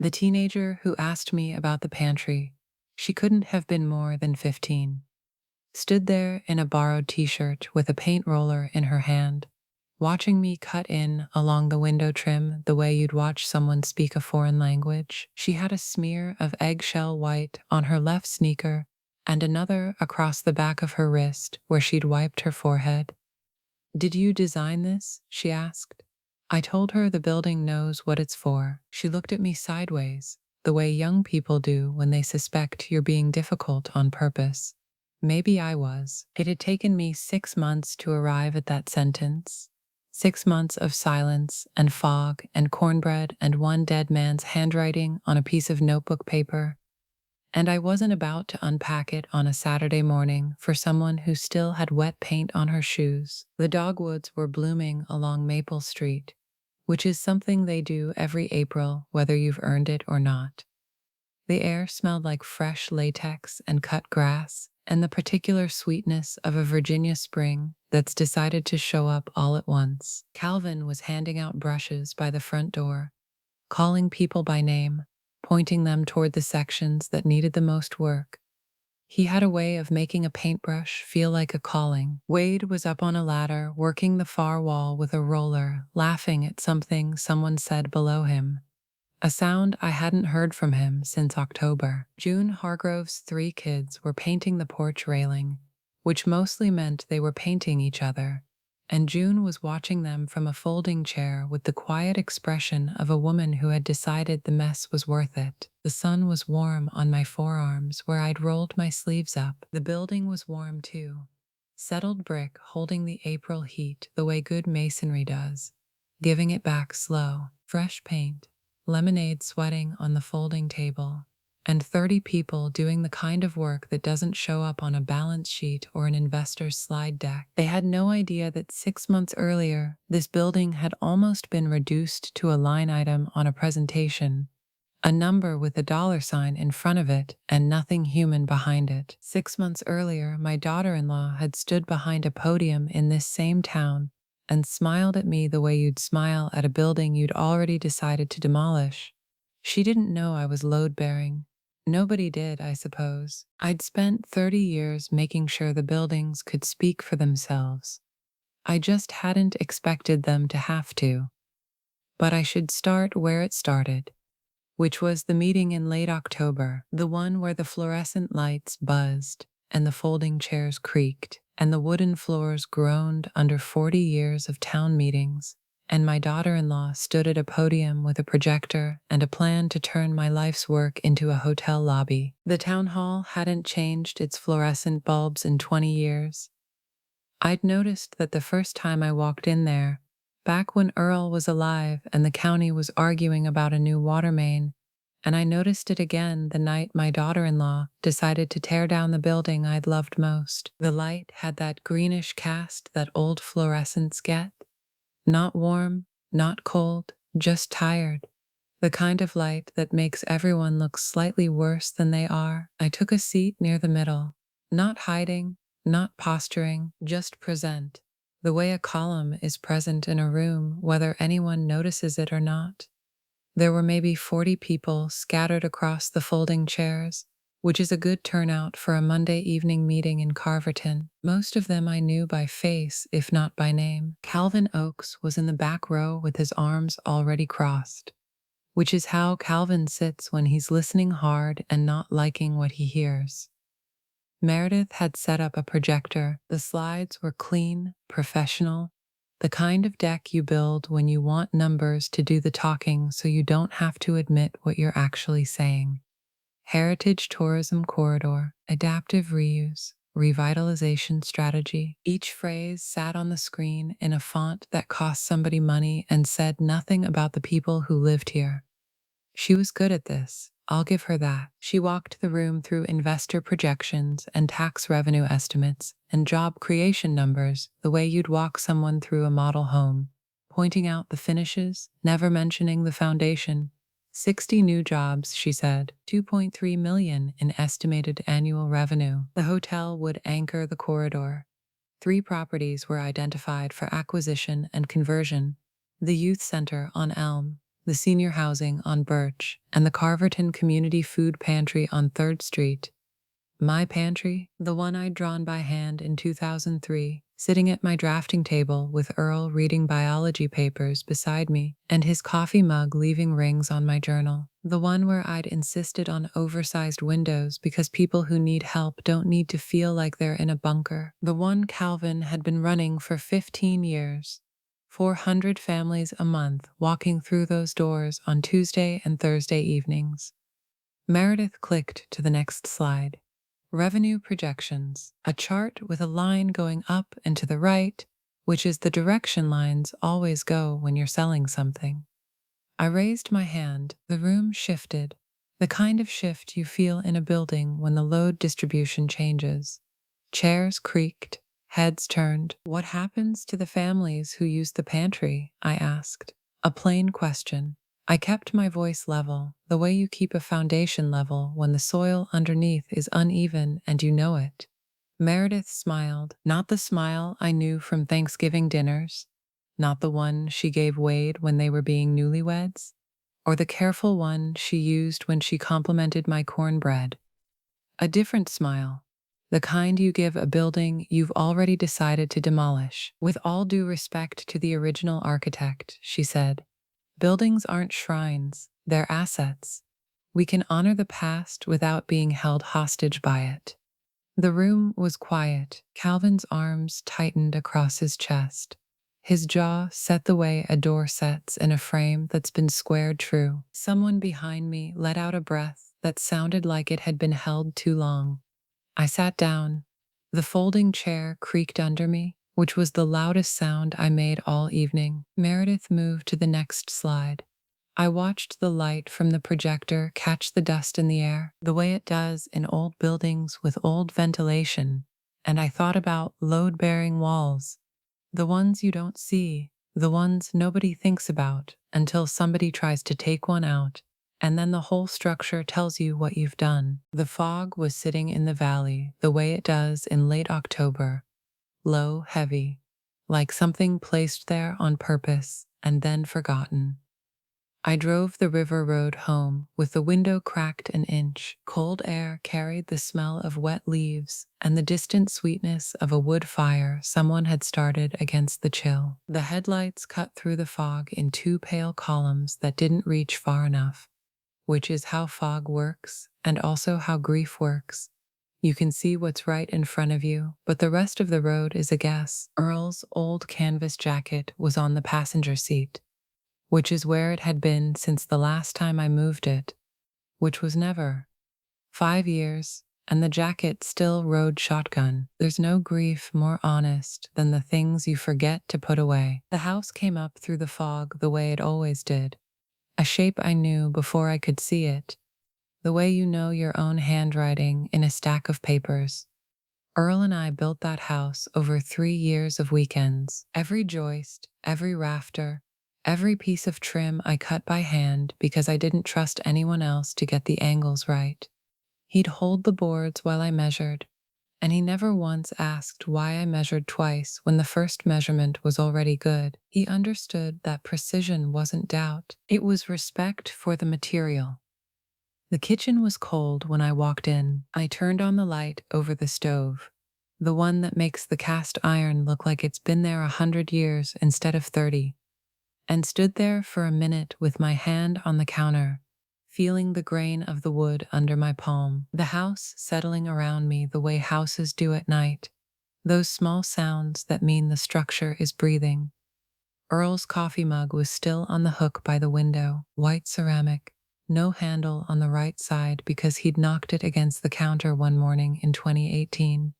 The teenager who asked me about the pantry, she couldn't have been more than 15, stood there in a borrowed t-shirt with a paint roller in her hand, watching me cut in along the window trim the way you'd watch someone speak a foreign language. She had a smear of eggshell white on her left sneaker and another across the back of her wrist where she'd wiped her forehead. "Did you design this?" she asked. I told her the building knows what it's for. She looked at me sideways, the way young people do when they suspect you're being difficult on purpose. Maybe I was. It had taken me 6 months to arrive at that sentence. 6 months of silence and fog and cornbread and one dead man's handwriting on a piece of notebook paper. And I wasn't about to unpack it on a Saturday morning for someone who still had wet paint on her shoes. The dogwoods were blooming along Maple Street, which is something they do every April, whether you've earned it or not. The air smelled like fresh latex and cut grass, and the particular sweetness of a Virginia spring that's decided to show up all at once. Calvin was handing out brushes by the front door, calling people by name, pointing them toward the sections that needed the most work. He had a way of making a paintbrush feel like a calling. Wade was up on a ladder, working the far wall with a roller, laughing at something someone said below him. A sound I hadn't heard from him since October. June Hargrove's 3 kids were painting the porch railing, which mostly meant they were painting each other, and June was watching them from a folding chair with the quiet expression of a woman who had decided the mess was worth it. The sun was warm on my forearms where I'd rolled my sleeves up. The building was warm too. Settled brick holding the April heat the way good masonry does, giving it back slow. Fresh paint, lemonade sweating on the folding table, and 30 people doing the kind of work that doesn't show up on a balance sheet or an investor's slide deck. They had no idea that 6 months earlier, this building had almost been reduced to a line item on a presentation, a number with a dollar sign in front of it and nothing human behind it. 6 months earlier, my daughter-in-law had stood behind a podium in this same town and smiled at me the way you'd smile at a building you'd already decided to demolish. She didn't know I was load-bearing. Nobody did, I suppose. I'd spent 30 years making sure the buildings could speak for themselves. I just hadn't expected them to have to. But I should start where it started, which was the meeting in late October, the one where the fluorescent lights buzzed and the folding chairs creaked and the wooden floors groaned under 40 years of town meetings, and my daughter-in-law stood at a podium with a projector and a plan to turn my life's work into a hotel lobby. The town hall hadn't changed its fluorescent bulbs in 20 years. I'd noticed that the first time I walked in there, back when Earl was alive and the county was arguing about a new water main, and I noticed it again the night my daughter-in-law decided to tear down the building I'd loved most. The light had that greenish cast that old fluorescents get. Not warm, not cold, just tired. The kind of light that makes everyone look slightly worse than they are. I took a seat near the middle, not hiding, not posturing, just present, the way a column is present in a room whether anyone notices it or not. There were maybe 40 people scattered across the folding chairs, which is a good turnout for a Monday evening meeting in Carverton. Most of them I knew by face, if not by name. Calvin Oakes was in the back row with his arms already crossed, which is how Calvin sits when he's listening hard and not liking what he hears. Meredith had set up a projector. The slides were clean, professional, the kind of deck you build when you want numbers to do the talking so you don't have to admit what you're actually saying. Heritage tourism corridor, adaptive reuse, revitalization strategy. Each phrase sat on the screen in a font that cost somebody money and said nothing about the people who lived here. She was good at this, I'll give her that. She walked the room through investor projections and tax revenue estimates and job creation numbers the way you'd walk someone through a model home, pointing out the finishes, never mentioning the foundation. 60 new jobs, she said, 2.3 million in estimated annual revenue. The hotel would anchor the corridor. 3 properties were identified for acquisition and conversion: the youth center on Elm, the senior housing on Birch, and the Carverton Community Food Pantry on 3rd Street. My pantry, the one I'd drawn by hand in 2003, sitting at my drafting table with Earl reading biology papers beside me and his coffee mug leaving rings on my journal. The one where I'd insisted on oversized windows because people who need help don't need to feel like they're in a bunker. The one Calvin had been running for 15 years. 400 families a month walking through those doors on Tuesday and Thursday evenings. Meredith clicked to the next slide. Revenue projections, a chart with a line going up and to the right, which is the direction lines always go when you're selling something. I raised my hand. The room shifted, the kind of shift you feel in a building when the load distribution changes. Chairs creaked, heads turned. What happens to the families who use the pantry? I asked. A plain question. I kept my voice level, the way you keep a foundation level when the soil underneath is uneven and you know it. Meredith smiled, not the smile I knew from Thanksgiving dinners, not the one she gave Wade when they were being newlyweds, or the careful one she used when she complimented my cornbread. A different smile, the kind you give a building you've already decided to demolish. With all due respect to the original architect, she said, buildings aren't shrines, they're assets. We can honor the past without being held hostage by it. The room was quiet. Calvin's arms tightened across his chest. His jaw set the way a door sets in a frame that's been squared true. Someone behind me let out a breath that sounded like it had been held too long. I sat down. The folding chair creaked under me, which was the loudest sound I made all evening. Meredith moved to the next slide. I watched the light from the projector catch the dust in the air, the way it does in old buildings with old ventilation, and I thought about load-bearing walls, the ones you don't see, the ones nobody thinks about until somebody tries to take one out, and then the whole structure tells you what you've done. The fog was sitting in the valley the way it does in late October, low, heavy, like something placed there on purpose and then forgotten. I drove the river road home with the window cracked an inch. Cold air carried the smell of wet leaves and the distant sweetness of a wood fire someone had started against the chill. The headlights cut through the fog in two pale columns that didn't reach far enough, which is how fog works and also how grief works. You can see what's right in front of you, but the rest of the road is a guess. Earl's old canvas jacket was on the passenger seat, which is where it had been since the last time I moved it, which was never. 5 years, and the jacket still rode shotgun. There's no grief more honest than the things you forget to put away. The house came up through the fog the way it always did, a shape I knew before I could see it, the way you know your own handwriting in a stack of papers. Earl and I built that house over 3 years of weekends. Every joist, every rafter, every piece of trim I cut by hand because I didn't trust anyone else to get the angles right. He'd hold the boards while I measured, and he never once asked why I measured twice when the first measurement was already good. He understood that precision wasn't doubt, it was respect for the material. The kitchen was cold when I walked in. I turned on the light over the stove, the one that makes the cast iron look like it's been there 100 years instead of 30. And stood there for a minute with my hand on the counter, feeling the grain of the wood under my palm, the house settling around me the way houses do at night, those small sounds that mean the structure is breathing. Earl's coffee mug was still on the hook by the window, white ceramic, no handle on the right side because he'd knocked it against the counter one morning in 2018.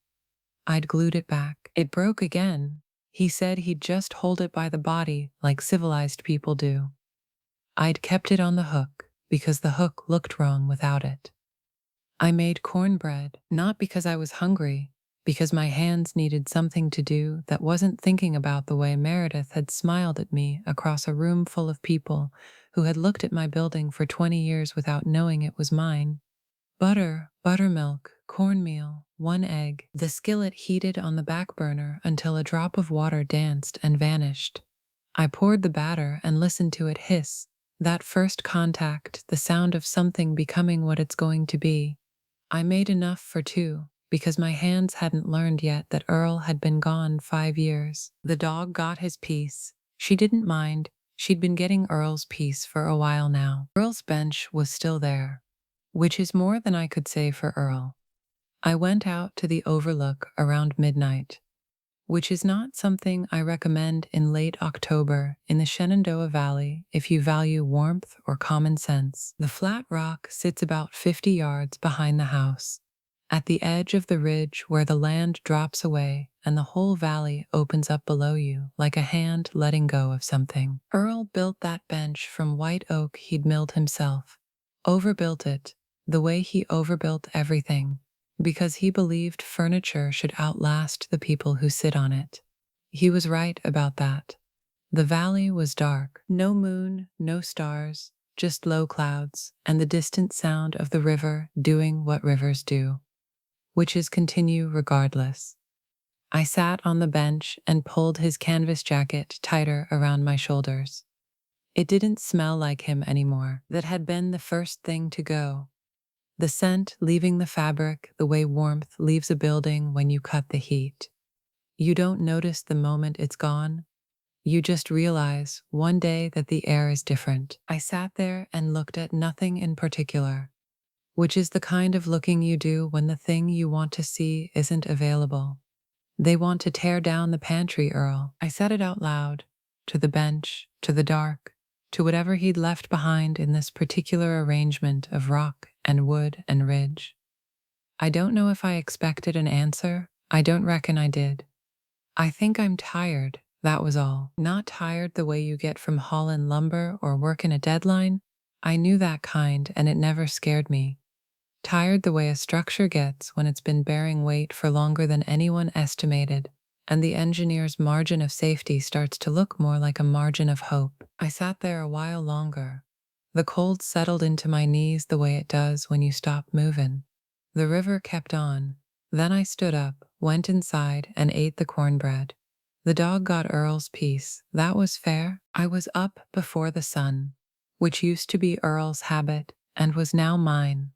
I'd glued it back. It broke again. He said he'd just hold it by the body like civilized people do. I'd kept it on the hook because the hook looked wrong without it. I made cornbread, not because I was hungry, because my hands needed something to do that wasn't thinking about the way Meredith had smiled at me across a room full of people who had looked at my building for 20 years without knowing it was mine. Butter, buttermilk, cornmeal, 1 egg. The skillet heated on the back burner until a drop of water danced and vanished. I poured the batter and listened to it hiss, That first contact, the sound of something becoming what it's going to be. I made enough for two, because my hands hadn't learned yet that Earl had been gone 5 years. The dog got his piece. She didn't mind. She'd been getting Earl's piece for a while now. Earl's bench was still there, which is more than I could say for Earl. I went out to the overlook around midnight, which is not something I recommend in late October in the Shenandoah Valley if you value warmth or common sense. The flat rock sits about 50 yards behind the house, at the edge of the ridge where the land drops away and the whole valley opens up below you like a hand letting go of something. Earl built that bench from white oak he'd milled himself, overbuilt it, the way he overbuilt everything, because he believed furniture should outlast the people who sit on it. He was right about that. The valley was dark, no moon, no stars, just low clouds, and the distant sound of the river doing what rivers do, which is continue regardless. I sat on the bench and pulled his canvas jacket tighter around my shoulders. It didn't smell like him anymore. That had been the first thing to go. The scent leaving the fabric the way warmth leaves a building when you cut the heat. You don't notice the moment it's gone. You just realize one day that the air is different. I sat there and looked at nothing in particular, which is the kind of looking you do when the thing you want to see isn't available. They want to tear down the pantry, Earl. I said it out loud, to the bench, to the dark, to whatever he'd left behind in this particular arrangement of rock and wood and ridge. I don't know if I expected an answer. I don't reckon I did. I think I'm tired, that was all. Not tired the way you get from hauling lumber or working a deadline. I knew that kind, and it never scared me. Tired the way a structure gets when it's been bearing weight for longer than anyone estimated, and the engineer's margin of safety starts to look more like a margin of hope. I sat there a while longer. The cold settled into my knees the way it does when you stop moving. The river kept on. Then I stood up, went inside, and ate the cornbread. The dog got Earl's piece. That was fair. I was up before the sun, which used to be Earl's habit and was now mine.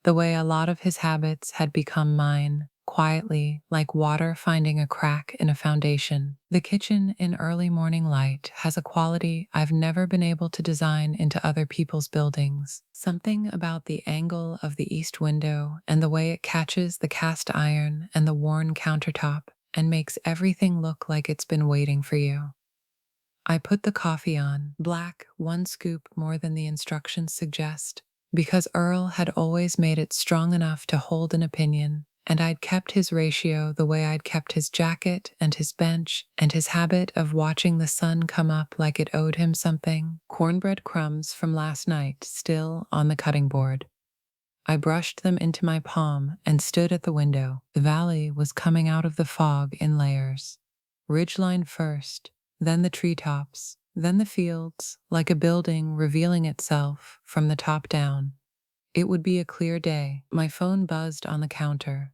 The way a lot of his habits had become mine, quietly, like water finding a crack in a foundation. The kitchen in early morning light has a quality I've never been able to design into other people's buildings. Something about the angle of the east window and the way it catches the cast iron and the worn countertop and makes everything look like it's been waiting for you. I put the coffee on, black, 1 scoop more than the instructions suggest, because Earl had always made it strong enough to hold an opinion, and I'd kept his ratio the way I'd kept his jacket and his bench and his habit of watching the sun come up like it owed him something. Cornbread crumbs from last night still on the cutting board. I brushed them into my palm and stood at the window. The valley was coming out of the fog in layers. Ridgeline first, then the treetops, then the fields, like a building revealing itself from the top down. It would be a clear day. My phone buzzed on the counter.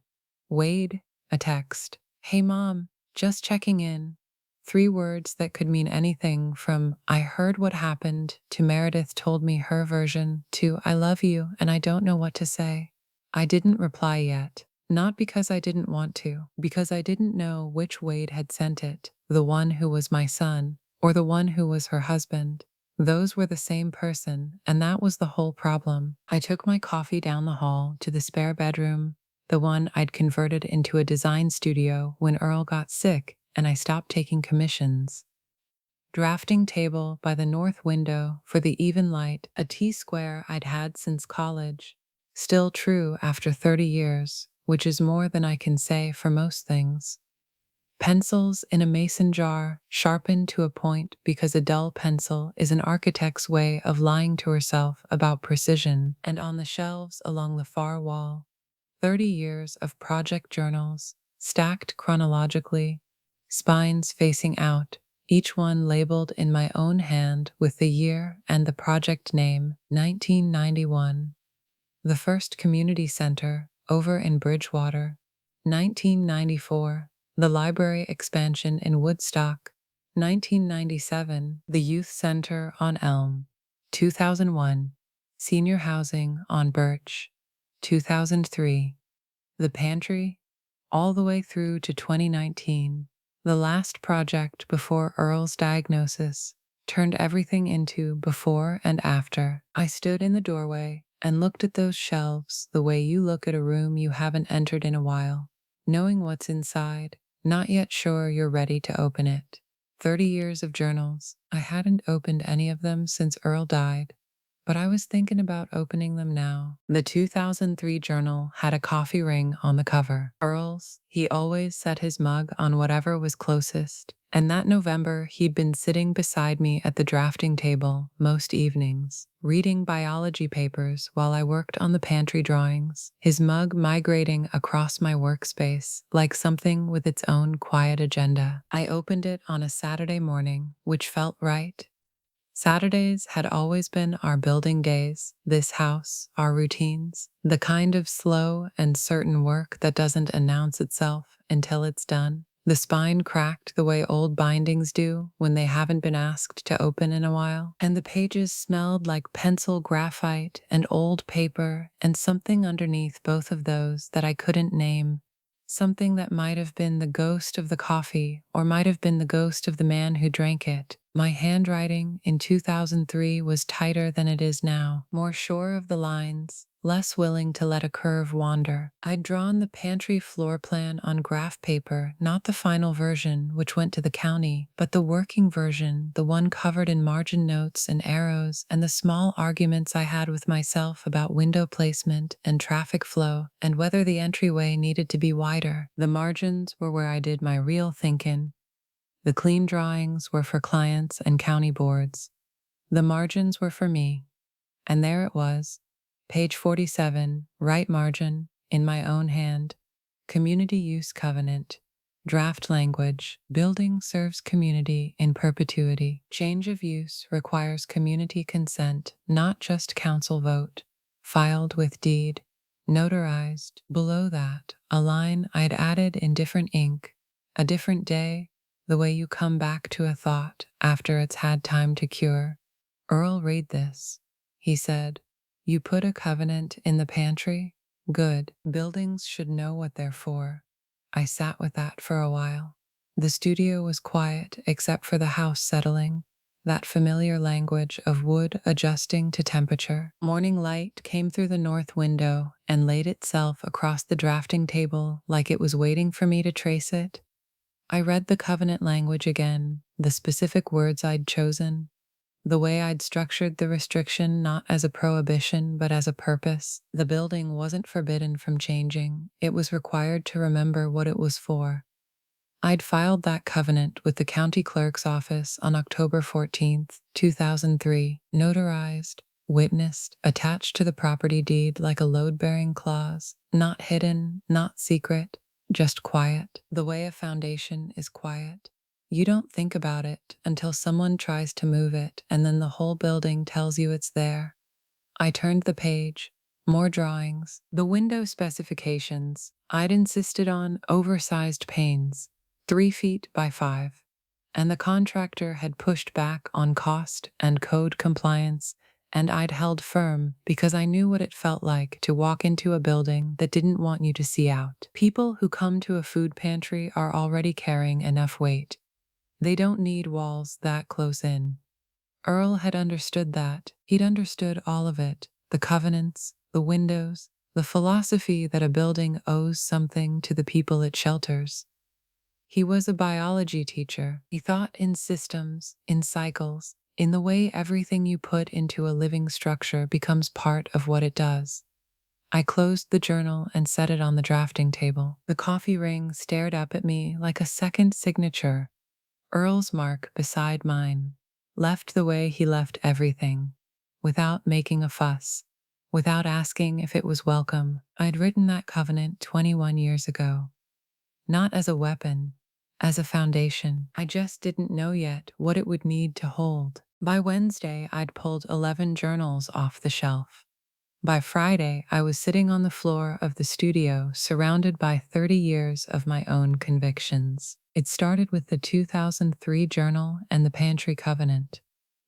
Wade, a text. Hey mom, just checking in. 3 words that could mean anything from I heard what happened to Meredith told me her version to I love you and I don't know what to say. I didn't reply yet. Not because I didn't want to, because I didn't know which Wade had sent it, the one who was my son, or the one who was her husband. Those were the same person, and that was the whole problem. I took my coffee down the hall to the spare bedroom, the one I'd converted into a design studio when Earl got sick and I stopped taking commissions. Drafting table by the north window for the even light, a T-square I'd had since college. Still true after 30 years, which is more than I can say for most things. Pencils in a mason jar, sharpened to a point because a dull pencil is an architect's way of lying to herself about precision, and on the shelves along the far wall, 30 years of project journals, stacked chronologically, spines facing out, each one labeled in my own hand with the year and the project name, 1991. The first community center, over in Bridgewater, 1994. The library expansion in Woodstock, 1997. The youth center on Elm, 2001, senior housing on Birch. 2003, the pantry, all the way through to 2019, the last project before Earl's diagnosis, turned everything into before and after. I stood in the doorway and looked at those shelves the way you look at a room you haven't entered in a while, knowing what's inside, not yet sure you're ready to open it. 30 years of journals. I hadn't opened any of them since Earl died, but I was thinking about opening them now. The 2003 journal had a coffee ring on the cover. Earl's, he always set his mug on whatever was closest, and that November he'd been sitting beside me at the drafting table most evenings, reading biology papers while I worked on the pantry drawings, his mug migrating across my workspace like something with its own quiet agenda. I opened it on a Saturday morning, which felt right. Saturdays had always been our building days, this house, our routines, the kind of slow and certain work that doesn't announce itself until it's done. The spine cracked the way old bindings do when they haven't been asked to open in a while, and the pages smelled like pencil graphite and old paper and something underneath both of those that I couldn't name. Something that might have been the ghost of the coffee or might have been the ghost of the man who drank it. My handwriting in 2003 was tighter than it is now, more sure of the lines, less willing to let a curve wander. I'd drawn the pantry floor plan on graph paper, not the final version, which went to the county, but the working version, the one covered in margin notes and arrows and the small arguments I had with myself about window placement and traffic flow and whether the entryway needed to be wider. The margins were where I did my real thinking. The clean drawings were for clients and county boards. The margins were for me. And there it was, page 47, right margin, in my own hand. Community use covenant. Draft language. Building serves community in perpetuity. Change of use requires community consent, not just council vote. Filed with deed. Notarized. Below that, a line I'd added in different ink. A different day. The way you come back to a thought after it's had time to cure. Earl, read this. He said, "You put a covenant in the pantry? Good. Buildings should know what they're for." I sat with that for a while. The studio was quiet except for the house settling, that familiar language of wood adjusting to temperature. Morning light came through the north window and laid itself across the drafting table like it was waiting for me to trace it. I read the covenant language again, the specific words I'd chosen, the way I'd structured the restriction not as a prohibition but as a purpose. The building wasn't forbidden from changing, it was required to remember what it was for. I'd filed that covenant with the county clerk's office on October 14th, 2003, notarized, witnessed, attached to the property deed like a load-bearing clause, not hidden, not secret, just quiet. The way a foundation is quiet. You don't think about it until someone tries to move it, and then the whole building tells you it's there. I turned the page. More drawings. The window specifications. I'd insisted on oversized panes, 3 feet by 5. And the contractor had pushed back on cost and code compliance, and I'd held firm because I knew what it felt like to walk into a building that didn't want you to see out. People who come to a food pantry are already carrying enough weight. They don't need walls that close in. Earl had understood that. He'd understood all of it, the covenants, the windows, the philosophy that a building owes something to the people it shelters. He was a biology teacher. He thought in systems, in cycles, in the way everything you put into a living structure becomes part of what it does. I closed the journal and set it on the drafting table. The coffee ring stared up at me like a second signature. Earl's mark beside mine, left the way he left everything, without making a fuss, without asking if it was welcome. I'd written that covenant 21 years ago. Not as a weapon, as a foundation. I just didn't know yet what it would need to hold. By Wednesday, I'd pulled 11 journals off the shelf. By Friday, I was sitting on the floor of the studio, surrounded by 30 years of my own convictions. It started with the 2003 journal and the pantry covenant.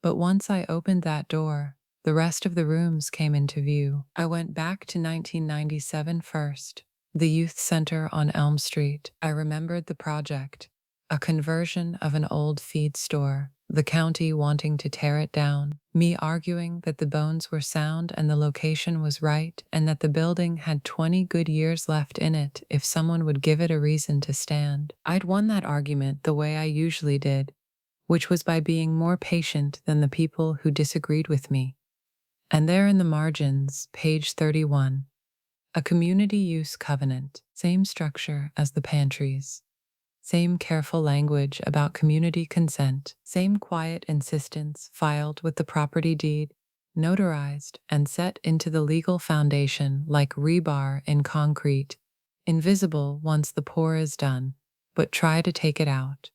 But once I opened that door, the rest of the rooms came into view. I went back to 1997 first, the youth center on Elm Street. I remembered the project, a conversion of an old feed store, the county wanting to tear it down, me arguing that the bones were sound and the location was right, and that the building had 20 good years left in it if someone would give it a reason to stand. I'd won that argument the way I usually did, which was by being more patient than the people who disagreed with me. And there in the margins, page 31, a community use covenant, same structure as the pantries. Same careful language about community consent, same quiet insistence filed with the property deed, notarized and set into the legal foundation like rebar in concrete, invisible once the pour is done, but try to take it out.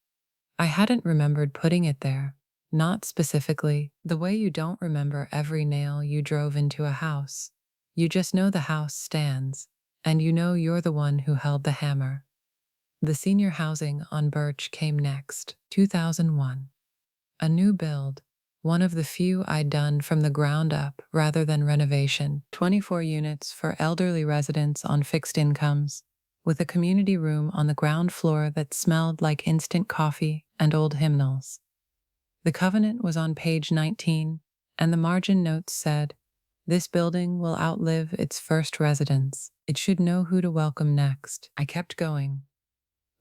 I hadn't remembered putting it there, not specifically, the way you don't remember every nail you drove into a house. You just know the house stands, and you know you're the one who held the hammer. The senior housing on Birch came next, 2001. A new build, one of the few I'd done from the ground up rather than renovation, 24 units for elderly residents on fixed incomes, with a community room on the ground floor that smelled like instant coffee and old hymnals. The covenant was on page 19, and the margin notes said, "This building will outlive its first residents. It should know who to welcome next." I kept going.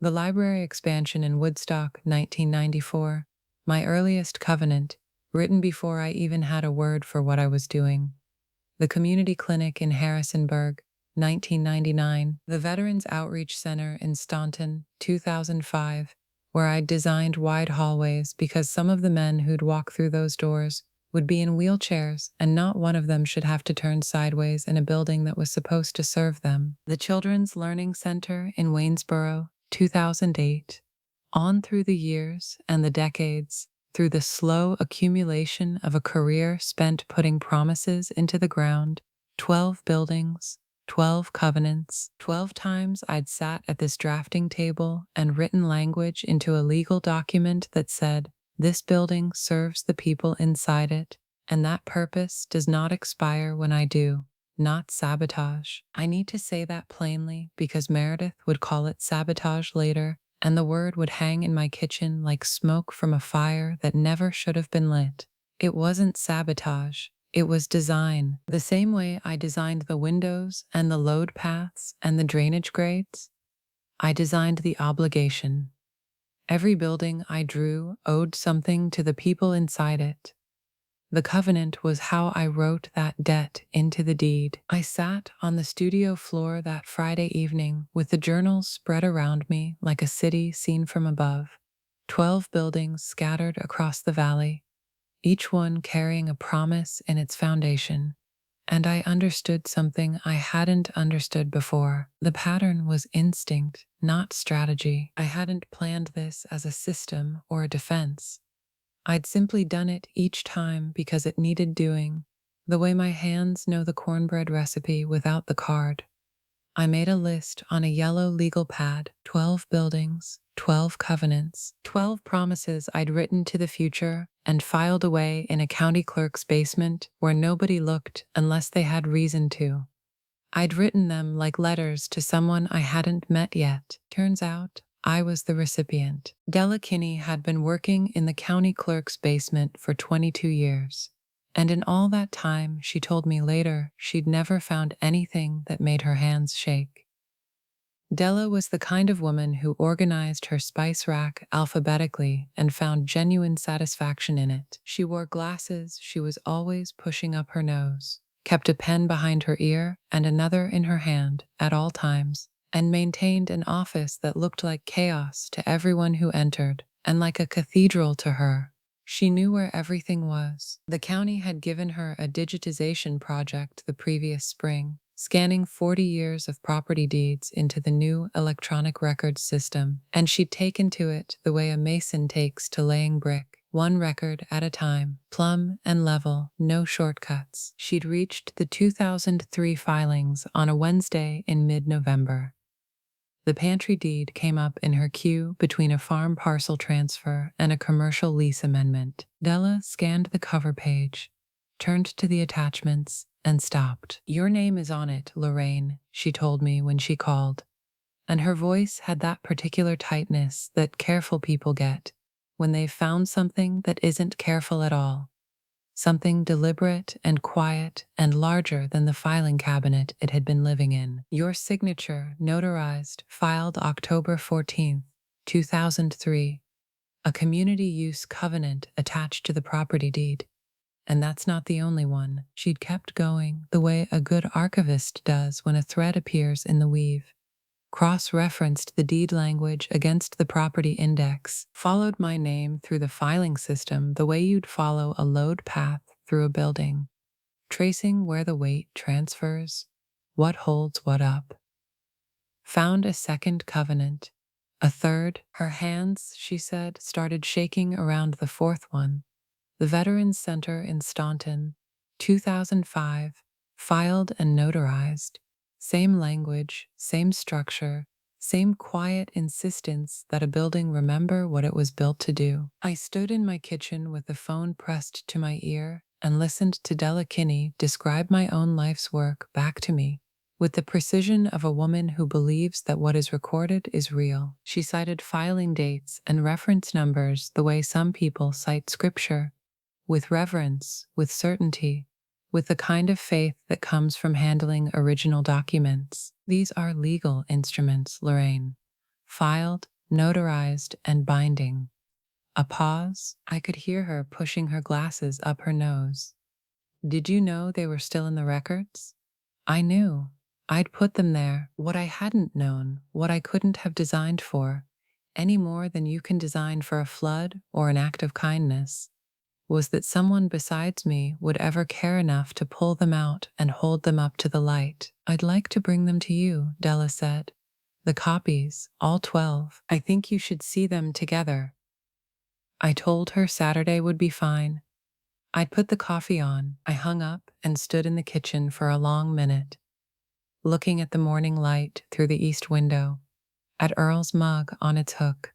The library expansion in Woodstock, 1994, my earliest covenant, written before I even had a word for what I was doing. The community clinic in Harrisonburg, 1999, the Veterans Outreach Center in Staunton, 2005, where I designed wide hallways because some of the men who'd walk through those doors would be in wheelchairs and not one of them should have to turn sideways in a building that was supposed to serve them. The Children's Learning Center in Waynesboro, 2008, on through the years and the decades, through the slow accumulation of a career spent putting promises into the ground, 12 buildings, 12 covenants, 12 times I'd sat at this drafting table and written language into a legal document that said, "This building serves the people inside it, and that purpose does not expire when I do." Not sabotage. I need to say that plainly because Meredith would call it sabotage later, and the word would hang in my kitchen like smoke from a fire that never should have been lit. It wasn't sabotage, it was design. The same way I designed the windows and the load paths and the drainage grades, I designed the obligation. Every building I drew owed something to the people inside it. The covenant was how I wrote that debt into the deed. I sat on the studio floor that Friday evening with the journals spread around me like a city seen from above, 12 buildings scattered across the valley, each one carrying a promise in its foundation. And I understood something I hadn't understood before. The pattern was instinct, not strategy. I hadn't planned this as a system or a defense. I'd simply done it each time because it needed doing, the way my hands know the cornbread recipe without the card. I made a list on a yellow legal pad, 12 buildings, 12 covenants, 12 promises I'd written to the future and filed away in a county clerk's basement where nobody looked unless they had reason to. I'd written them like letters to someone I hadn't met yet. Turns out, I was the recipient. Della Kinney had been working in the county clerk's basement for 22 years, and in all that time, she told me later, she'd never found anything that made her hands shake. Della was the kind of woman who organized her spice rack alphabetically and found genuine satisfaction in it. She wore glasses she was always pushing up her nose, kept a pen behind her ear and another in her hand at all times, and maintained an office that looked like chaos to everyone who entered, and like a cathedral to her. She knew where everything was. The county had given her a digitization project the previous spring, scanning 40 years of property deeds into the new electronic records system, and she'd taken to it the way a mason takes to laying brick, one record at a time, plumb and level, no shortcuts. She'd reached the 2003 filings on a Wednesday in mid-November. The pantry deed came up in her queue between a farm parcel transfer and a commercial lease amendment. Della scanned the cover page, turned to the attachments, and stopped. "Your name is on it, Lorraine," she told me when she called, and her voice had that particular tightness that careful people get when they've found something that isn't careful at all. Something deliberate and quiet and larger than the filing cabinet it had been living in. "Your signature, notarized, filed October 14th, 2003. A community use covenant attached to the property deed. And that's not the only one." She'd kept going, the way a good archivist does when a thread appears in the weave. Cross-referenced the deed language against the property index, followed my name through the filing system the way you'd follow a load path through a building, tracing where the weight transfers, what holds what up. Found a second covenant, a third. Her hands, she said, started shaking around the fourth one. The Veterans Center in Staunton, 2005, filed and notarized. Same language, same structure, same quiet insistence that a building remember what it was built to do. I stood in my kitchen with the phone pressed to my ear and listened to Della Kinney describe my own life's work back to me, with the precision of a woman who believes that what is recorded is real. She cited filing dates and reference numbers the way some people cite scripture, with reverence, with certainty, with the kind of faith that comes from handling original documents. "These are legal instruments, Lorraine. Filed, notarized, and binding." A pause. I could hear her pushing her glasses up her nose. "Did you know they were still in the records?" I knew. I'd put them there. What I hadn't known, what I couldn't have designed for, any more than you can design for a flood or an act of kindness, was that someone besides me would ever care enough to pull them out and hold them up to the light. "I'd like to bring them to you," Della said. "The copies, all 12. I think you should see them together." I told her Saturday would be fine. I'd put the coffee on. I hung up and stood in the kitchen for a long minute, looking at the morning light through the east window, at Earl's mug on its hook,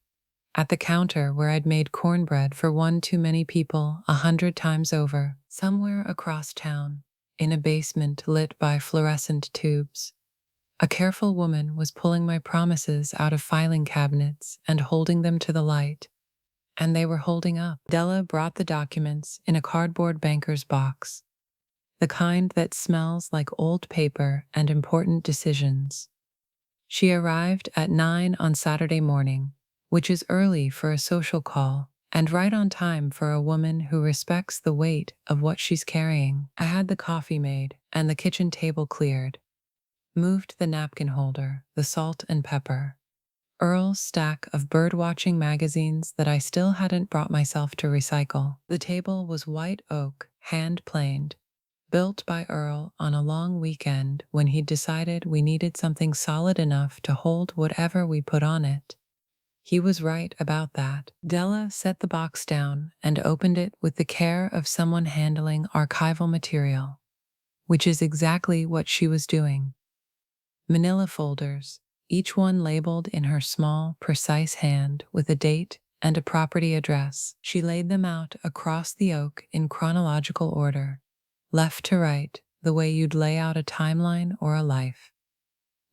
at the counter where I'd made cornbread for one too many people 100 times over. Somewhere across town, in a basement lit by fluorescent tubes, a careful woman was pulling my promises out of filing cabinets and holding them to the light. And they were holding up. Della brought the documents in a cardboard banker's box, the kind that smells like old paper and important decisions. She arrived at 9 on Saturday morning, which is early for a social call, and right on time for a woman who respects the weight of what she's carrying. I had the coffee made and the kitchen table cleared, moved the napkin holder, the salt and pepper, Earl's stack of birdwatching magazines that I still hadn't brought myself to recycle. The table was white oak, hand-planed, built by Earl on a long weekend when he'd decided we needed something solid enough to hold whatever we put on it. He was right about that. Della set the box down and opened it with the care of someone handling archival material, which is exactly what she was doing. Manila folders, each one labeled in her small, precise hand with a date and a property address. She laid them out across the oak in chronological order, left to right, the way you'd lay out a timeline or a life.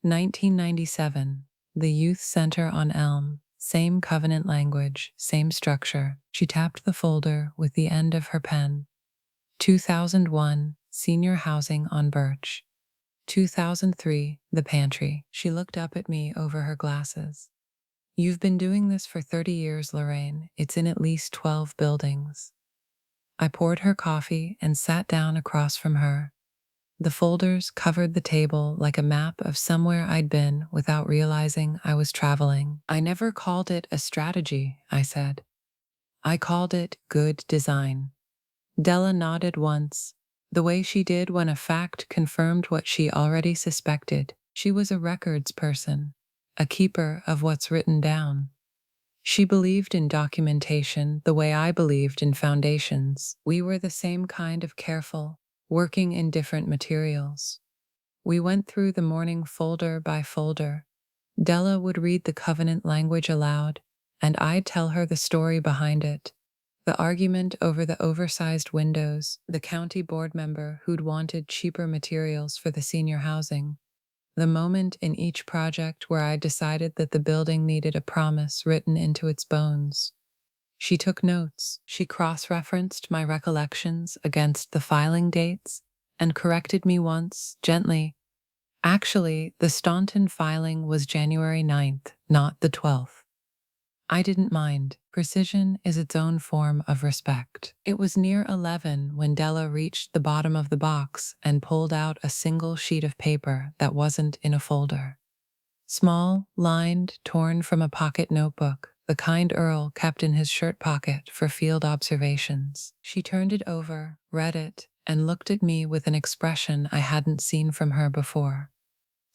1997, the Youth Center on Elm, same covenant language, same structure. She tapped the folder with the end of her pen. 2001, Senior Housing on Birch. 2003, The Pantry. She looked up at me over her glasses. "You've been doing this for 30 years, Lorraine. It's in at least 12 buildings." I poured her coffee and sat down across from her. The folders covered the table like a map of somewhere I'd been without realizing I was traveling. "I never called it a strategy," I said. "I called it good design." Della nodded once, the way she did when a fact confirmed what she already suspected. She was a records person, a keeper of what's written down. She believed in documentation the way I believed in foundations. We were the same kind of careful, working in different materials. We went through the morning folder by folder, Della would read the covenant language aloud, and I'd tell her the story behind it. The argument over the oversized windows, the county board member who'd wanted cheaper materials for the senior housing, the moment in each project where I decided that the building needed a promise written into its bones. She took notes. She cross-referenced my recollections against the filing dates and corrected me once, gently. Actually, the Staunton filing was January 9th, not the 12th. I didn't mind. Precision is its own form of respect. It was near 11 when Della reached the bottom of the box and pulled out a single sheet of paper that wasn't in a folder. Small, lined, torn from a pocket notebook, the kind Earl kept in his shirt pocket for field observations. She turned it over, read it, and looked at me with an expression I hadn't seen from her before.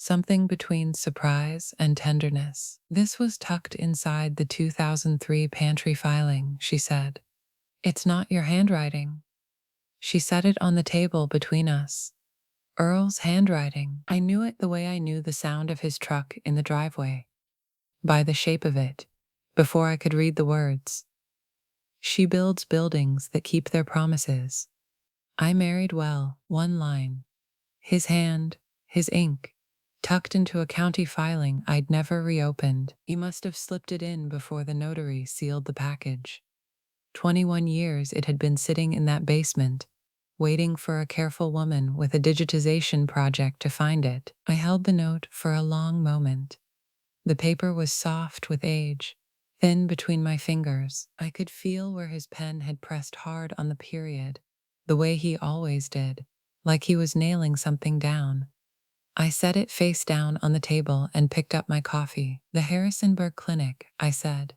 Something between surprise and tenderness. This was tucked inside the 2003 pantry filing, she said. It's not your handwriting. She set it on the table between us. Earl's handwriting. I knew it the way I knew the sound of his truck in the driveway. By the shape of it, before I could read the words. She builds buildings that keep their promises. I married well, one line. His hand, his ink, tucked into a county filing I'd never reopened. He must have slipped it in before the notary sealed the package. 21 years it had been sitting in that basement, waiting for a careful woman with a digitization project to find it. I held the note for a long moment. The paper was soft with age, thin between my fingers. I could feel where his pen had pressed hard on the period, the way he always did, like he was nailing something down. I set it face down on the table and picked up my coffee. The Harrisonburg Clinic, I said.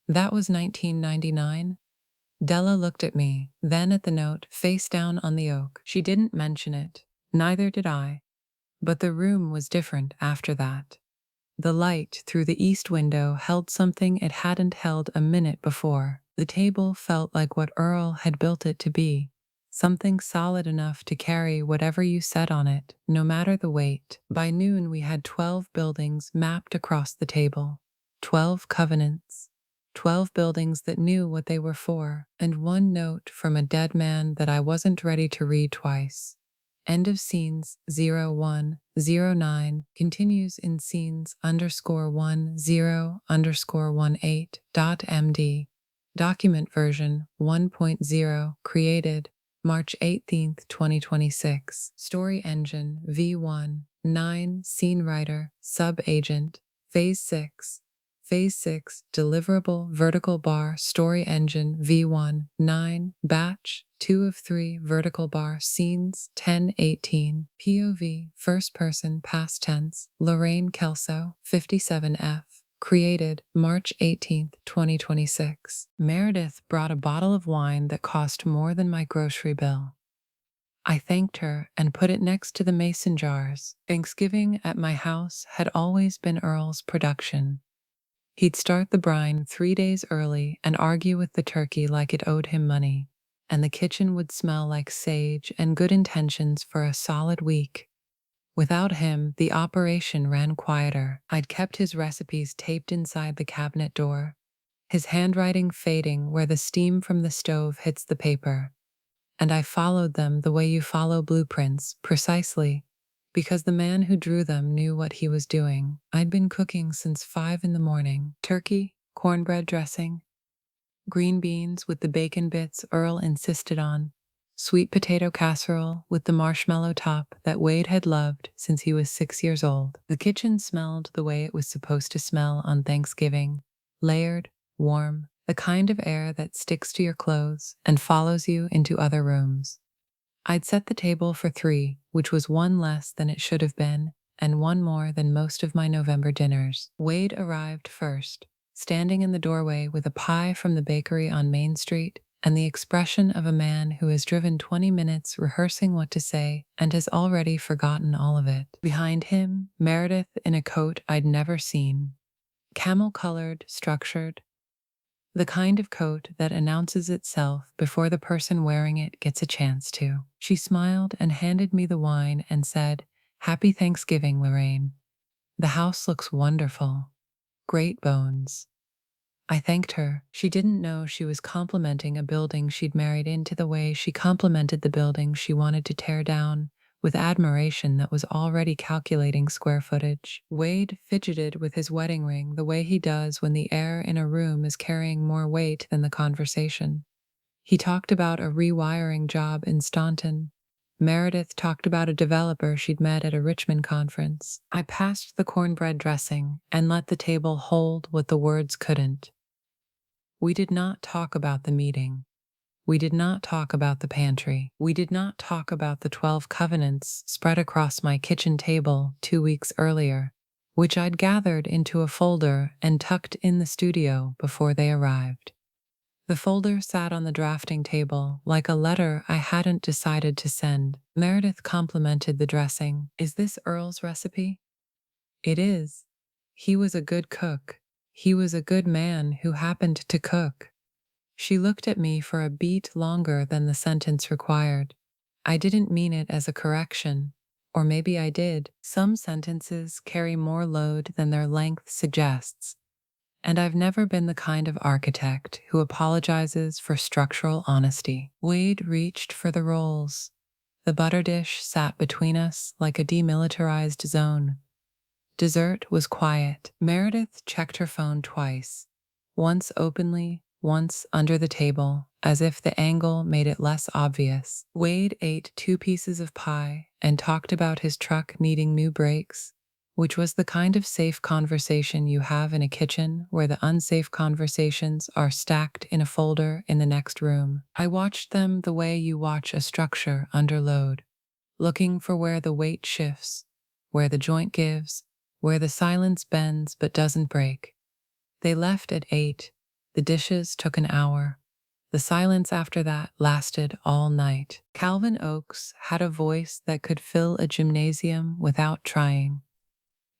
That was 1999? Della looked at me, then at the note face down on the oak. She didn't mention it. Neither did I. But the room was different after that. The light through the east window held something it hadn't held a minute before. The table felt like what Earl had built it to be. Something solid enough to carry whatever you set on it, no matter the weight. By noon we had 12 buildings mapped across the table. 12 covenants. 12 buildings that knew what they were for, and one note from a dead man that I wasn't ready to read twice. End of scenes 0109 continues in scenes _10_18.md. Document version 1.0 created March 18, 2026. Story engine V1 9 scene writer sub-agent Phase 6. Phase 6 deliverable vertical bar story engine V1 9 batch 2 of 3 vertical bar scenes 10:18 POV first person past tense Lorraine Kelso 57F created March 18, 2026. Meredith brought a bottle of wine that cost more than my grocery bill. I thanked her and put it next to the mason jars. Thanksgiving at my house had always been Earl's production. He'd start the brine 3 days early and argue with the turkey like it owed him money, and the kitchen would smell like sage and good intentions for a solid week. Without him, the operation ran quieter. I'd kept his recipes taped inside the cabinet door, his handwriting fading where the steam from the stove hits the paper. And I followed them the way you follow blueprints, precisely, because the man who drew them knew what he was doing. I'd been cooking since 5 in the morning. Turkey, cornbread dressing, green beans with the bacon bits Earl insisted on, sweet potato casserole with the marshmallow top that Wade had loved since he was 6 years old. The kitchen smelled the way it was supposed to smell on Thanksgiving, layered, warm, the kind of air that sticks to your clothes and follows you into other rooms. I'd set the table for 3, which was one less than it should have been, and one more than most of my November dinners. Wade arrived first, standing in the doorway with a pie from the bakery on Main Street and the expression of a man who has driven 20 minutes rehearsing what to say and has already forgotten all of it. Behind him, Meredith in a coat I'd never seen. Camel-colored, structured, the kind of coat that announces itself before the person wearing it gets a chance to. She smiled and handed me the wine and said, "Happy Thanksgiving, Lorraine." The house looks wonderful. Great bones. I thanked her. She didn't know she was complimenting a building she'd married into the way she complimented the building she wanted to tear down, with admiration that was already calculating square footage. Wade fidgeted with his wedding ring the way he does when the air in a room is carrying more weight than the conversation. He talked about a rewiring job in Staunton. Meredith talked about a developer she'd met at a Richmond conference. I passed the cornbread dressing and let the table hold what the words couldn't. We did not talk about the meeting. We did not talk about the pantry. We did not talk about the 12 covenants spread across my kitchen table 2 weeks earlier, which I'd gathered into a folder and tucked in the studio before they arrived. The folder sat on the drafting table like a letter I hadn't decided to send. Meredith complimented the dressing. Is this Earl's recipe? It is. He was a good cook. He was a good man who happened to cook. She looked at me for a beat longer than the sentence required. I didn't mean it as a correction. Or maybe I did. Some sentences carry more load than their length suggests. And I've never been the kind of architect who apologizes for structural honesty. Wade reached for the rolls. The butter dish sat between us like a demilitarized zone. Dessert was quiet. Meredith checked her phone twice, once openly, once under the table, as if the angle made it less obvious. Wade ate 2 pieces of pie and talked about his truck needing new brakes, which was the kind of safe conversation you have in a kitchen where the unsafe conversations are stacked in a folder in the next room. I watched them the way you watch a structure under load, looking for where the weight shifts, where the joint gives, where the silence bends but doesn't break. They left at 8. The dishes took an hour. The silence after that lasted all night. Calvin Oakes had a voice that could fill a gymnasium without trying.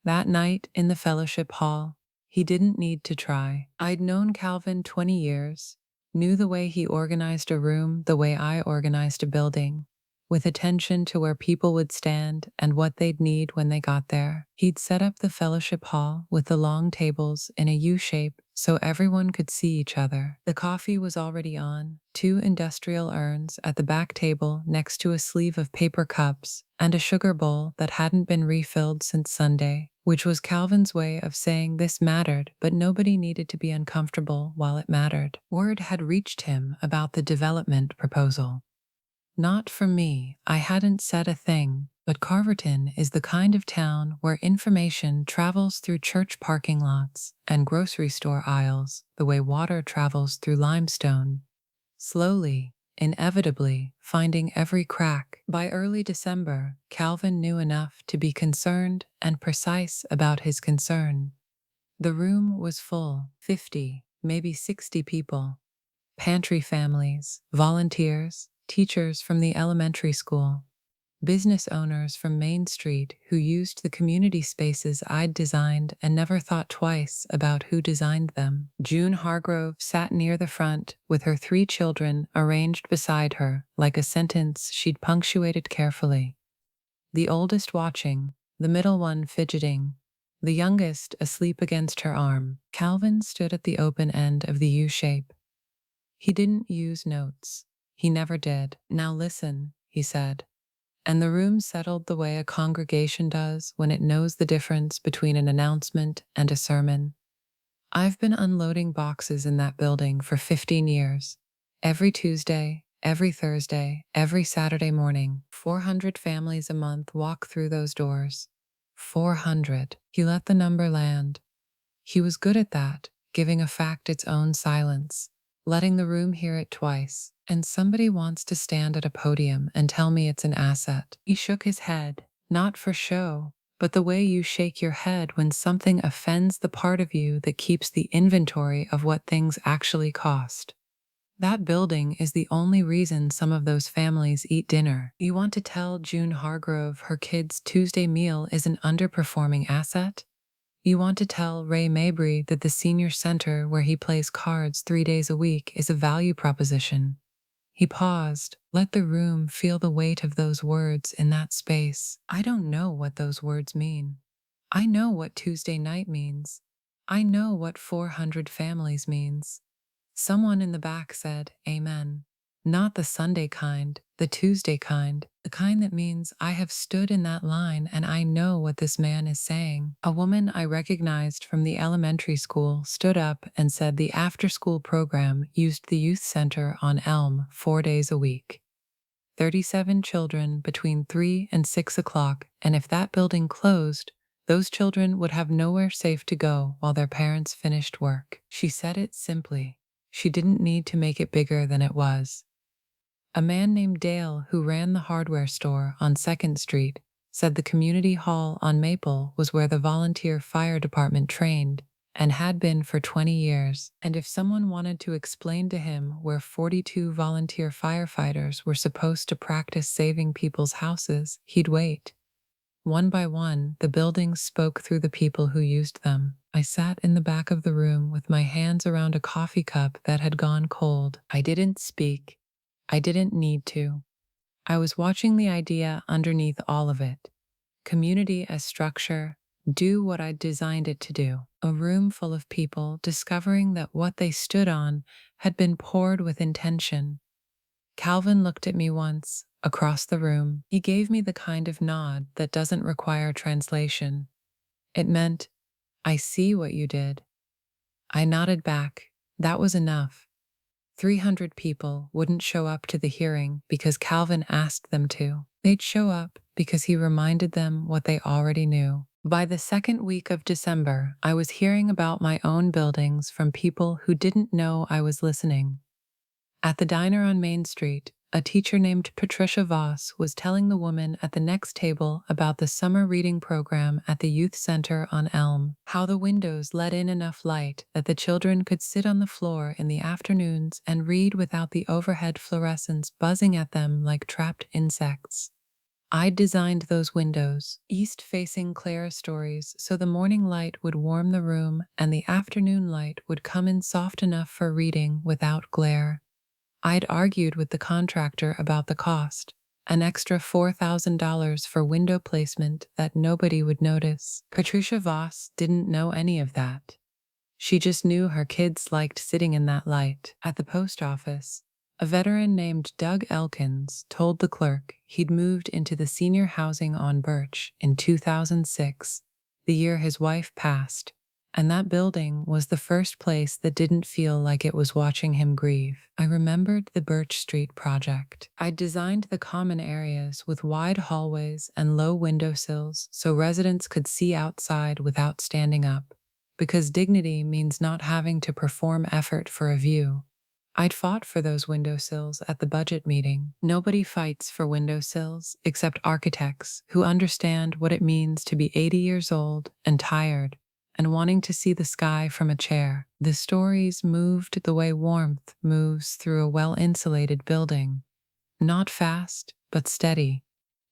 That night in the fellowship hall, he didn't need to try. I'd known Calvin 20 years, knew the way he organized a room the way I organized a building, with attention to where people would stand and what they'd need when they got there. He'd set up the fellowship hall with the long tables in a U shape so everyone could see each other. The coffee was already on, 2 industrial urns at the back table next to a sleeve of paper cups and a sugar bowl that hadn't been refilled since Sunday, which was Calvin's way of saying this mattered, but nobody needed to be uncomfortable while it mattered. Word had reached him about the development proposal. Not from me, I hadn't said a thing, but Carverton is the kind of town where information travels through church parking lots and grocery store aisles the way water travels through limestone. Slowly, inevitably, finding every crack. By early December, Calvin knew enough to be concerned and precise about his concern. The room was full, 50, maybe 60 people. Pantry families, volunteers, teachers from the elementary school, business owners from Main Street who used the community spaces I'd designed and never thought twice about who designed them. June Hargrove sat near the front with her 3 children arranged beside her like a sentence she'd punctuated carefully. The oldest watching, the middle one fidgeting, the youngest asleep against her arm. Calvin stood at the open end of the U-shape. He didn't use notes. He never did. Now listen, he said. And the room settled the way a congregation does when it knows the difference between an announcement and a sermon. I've been unloading boxes in that building for 15 years. Every Tuesday, every Thursday, every Saturday morning, 400 families a month walk through those doors. 400. He let the number land. He was good at that, giving a fact its own silence, letting the room hear it twice. And somebody wants to stand at a podium and tell me it's an asset. He shook his head, not for show, but the way you shake your head when something offends the part of you that keeps the inventory of what things actually cost. That building is the only reason some of those families eat dinner. You want to tell June Hargrove her kid's Tuesday meal is an underperforming asset? You want to tell Ray Mabry that the senior center where he plays cards 3 days a week is a value proposition? He paused, let the room feel the weight of those words in that space. I don't know what those words mean. I know what Tuesday night means. I know what 400 families means. Someone in the back said, Amen. Not the Sunday kind, the Tuesday kind, the kind that means I have stood in that line and I know what this man is saying. A woman I recognized from the elementary school stood up and said the after school program used the youth center on Elm 4 days a week. 37 children between 3 and 6 o'clock, and if that building closed, those children would have nowhere safe to go while their parents finished work. She said it simply. She didn't need to make it bigger than it was. A man named Dale, who ran the hardware store on 2nd Street, said the community hall on Maple was where the volunteer fire department trained and had been for 20 years. And if someone wanted to explain to him where 42 volunteer firefighters were supposed to practice saving people's houses, he'd wait. One by one, the buildings spoke through the people who used them. I sat in the back of the room with my hands around a coffee cup that had gone cold. I didn't speak. I didn't need to. I was watching the idea underneath all of it. Community as structure, do what I designed it to do. A room full of people discovering that what they stood on had been poured with intention. Calvin looked at me once, across the room. He gave me the kind of nod that doesn't require translation. It meant, I see what you did. I nodded back. That was enough. 300 people wouldn't show up to the hearing because Calvin asked them to. They'd show up because he reminded them what they already knew. By the second week of December, I was hearing about my own buildings from people who didn't know I was listening. At the diner on Main Street, a teacher named Patricia Voss was telling the woman at the next table about the summer reading program at the youth center on Elm, how the windows let in enough light that the children could sit on the floor in the afternoons and read without the overhead fluorescents buzzing at them like trapped insects. I'd designed those windows, east-facing clerestories, so the morning light would warm the room and the afternoon light would come in soft enough for reading without glare. I'd argued with the contractor about the cost, an extra $4,000 for window placement that nobody would notice. Patricia Voss didn't know any of that. She just knew her kids liked sitting in that light. At the post office, a veteran named Doug Elkins told the clerk he'd moved into the senior housing on Birch in 2006, the year his wife passed, and that building was the first place that didn't feel like it was watching him grieve. I remembered the Birch Street project. I'd designed the common areas with wide hallways and low windowsills so residents could see outside without standing up, because dignity means not having to perform effort for a view. I'd fought for those windowsills at the budget meeting. Nobody fights for windowsills except architects who understand what it means to be 80 years old and tired and wanting to see the sky from a chair. The stories moved the way warmth moves through a well-insulated building. Not fast, but steady,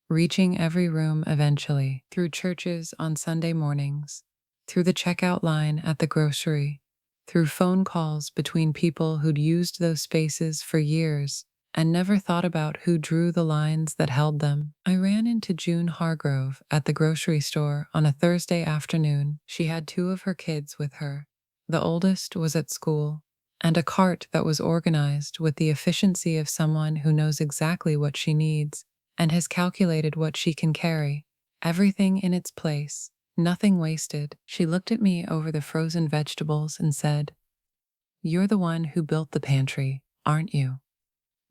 reaching every room eventually, through churches on Sunday mornings, through the checkout line at the grocery, through phone calls between people who'd used those spaces for years and never thought about who drew the lines that held them. I ran into June Hargrove at the grocery store on a Thursday afternoon. She had 2 of her kids with her. The oldest was at school, and a cart that was organized with the efficiency of someone who knows exactly what she needs and has calculated what she can carry. Everything in its place, nothing wasted. She looked at me over the frozen vegetables and said, "You're the one who built the pantry, aren't you?"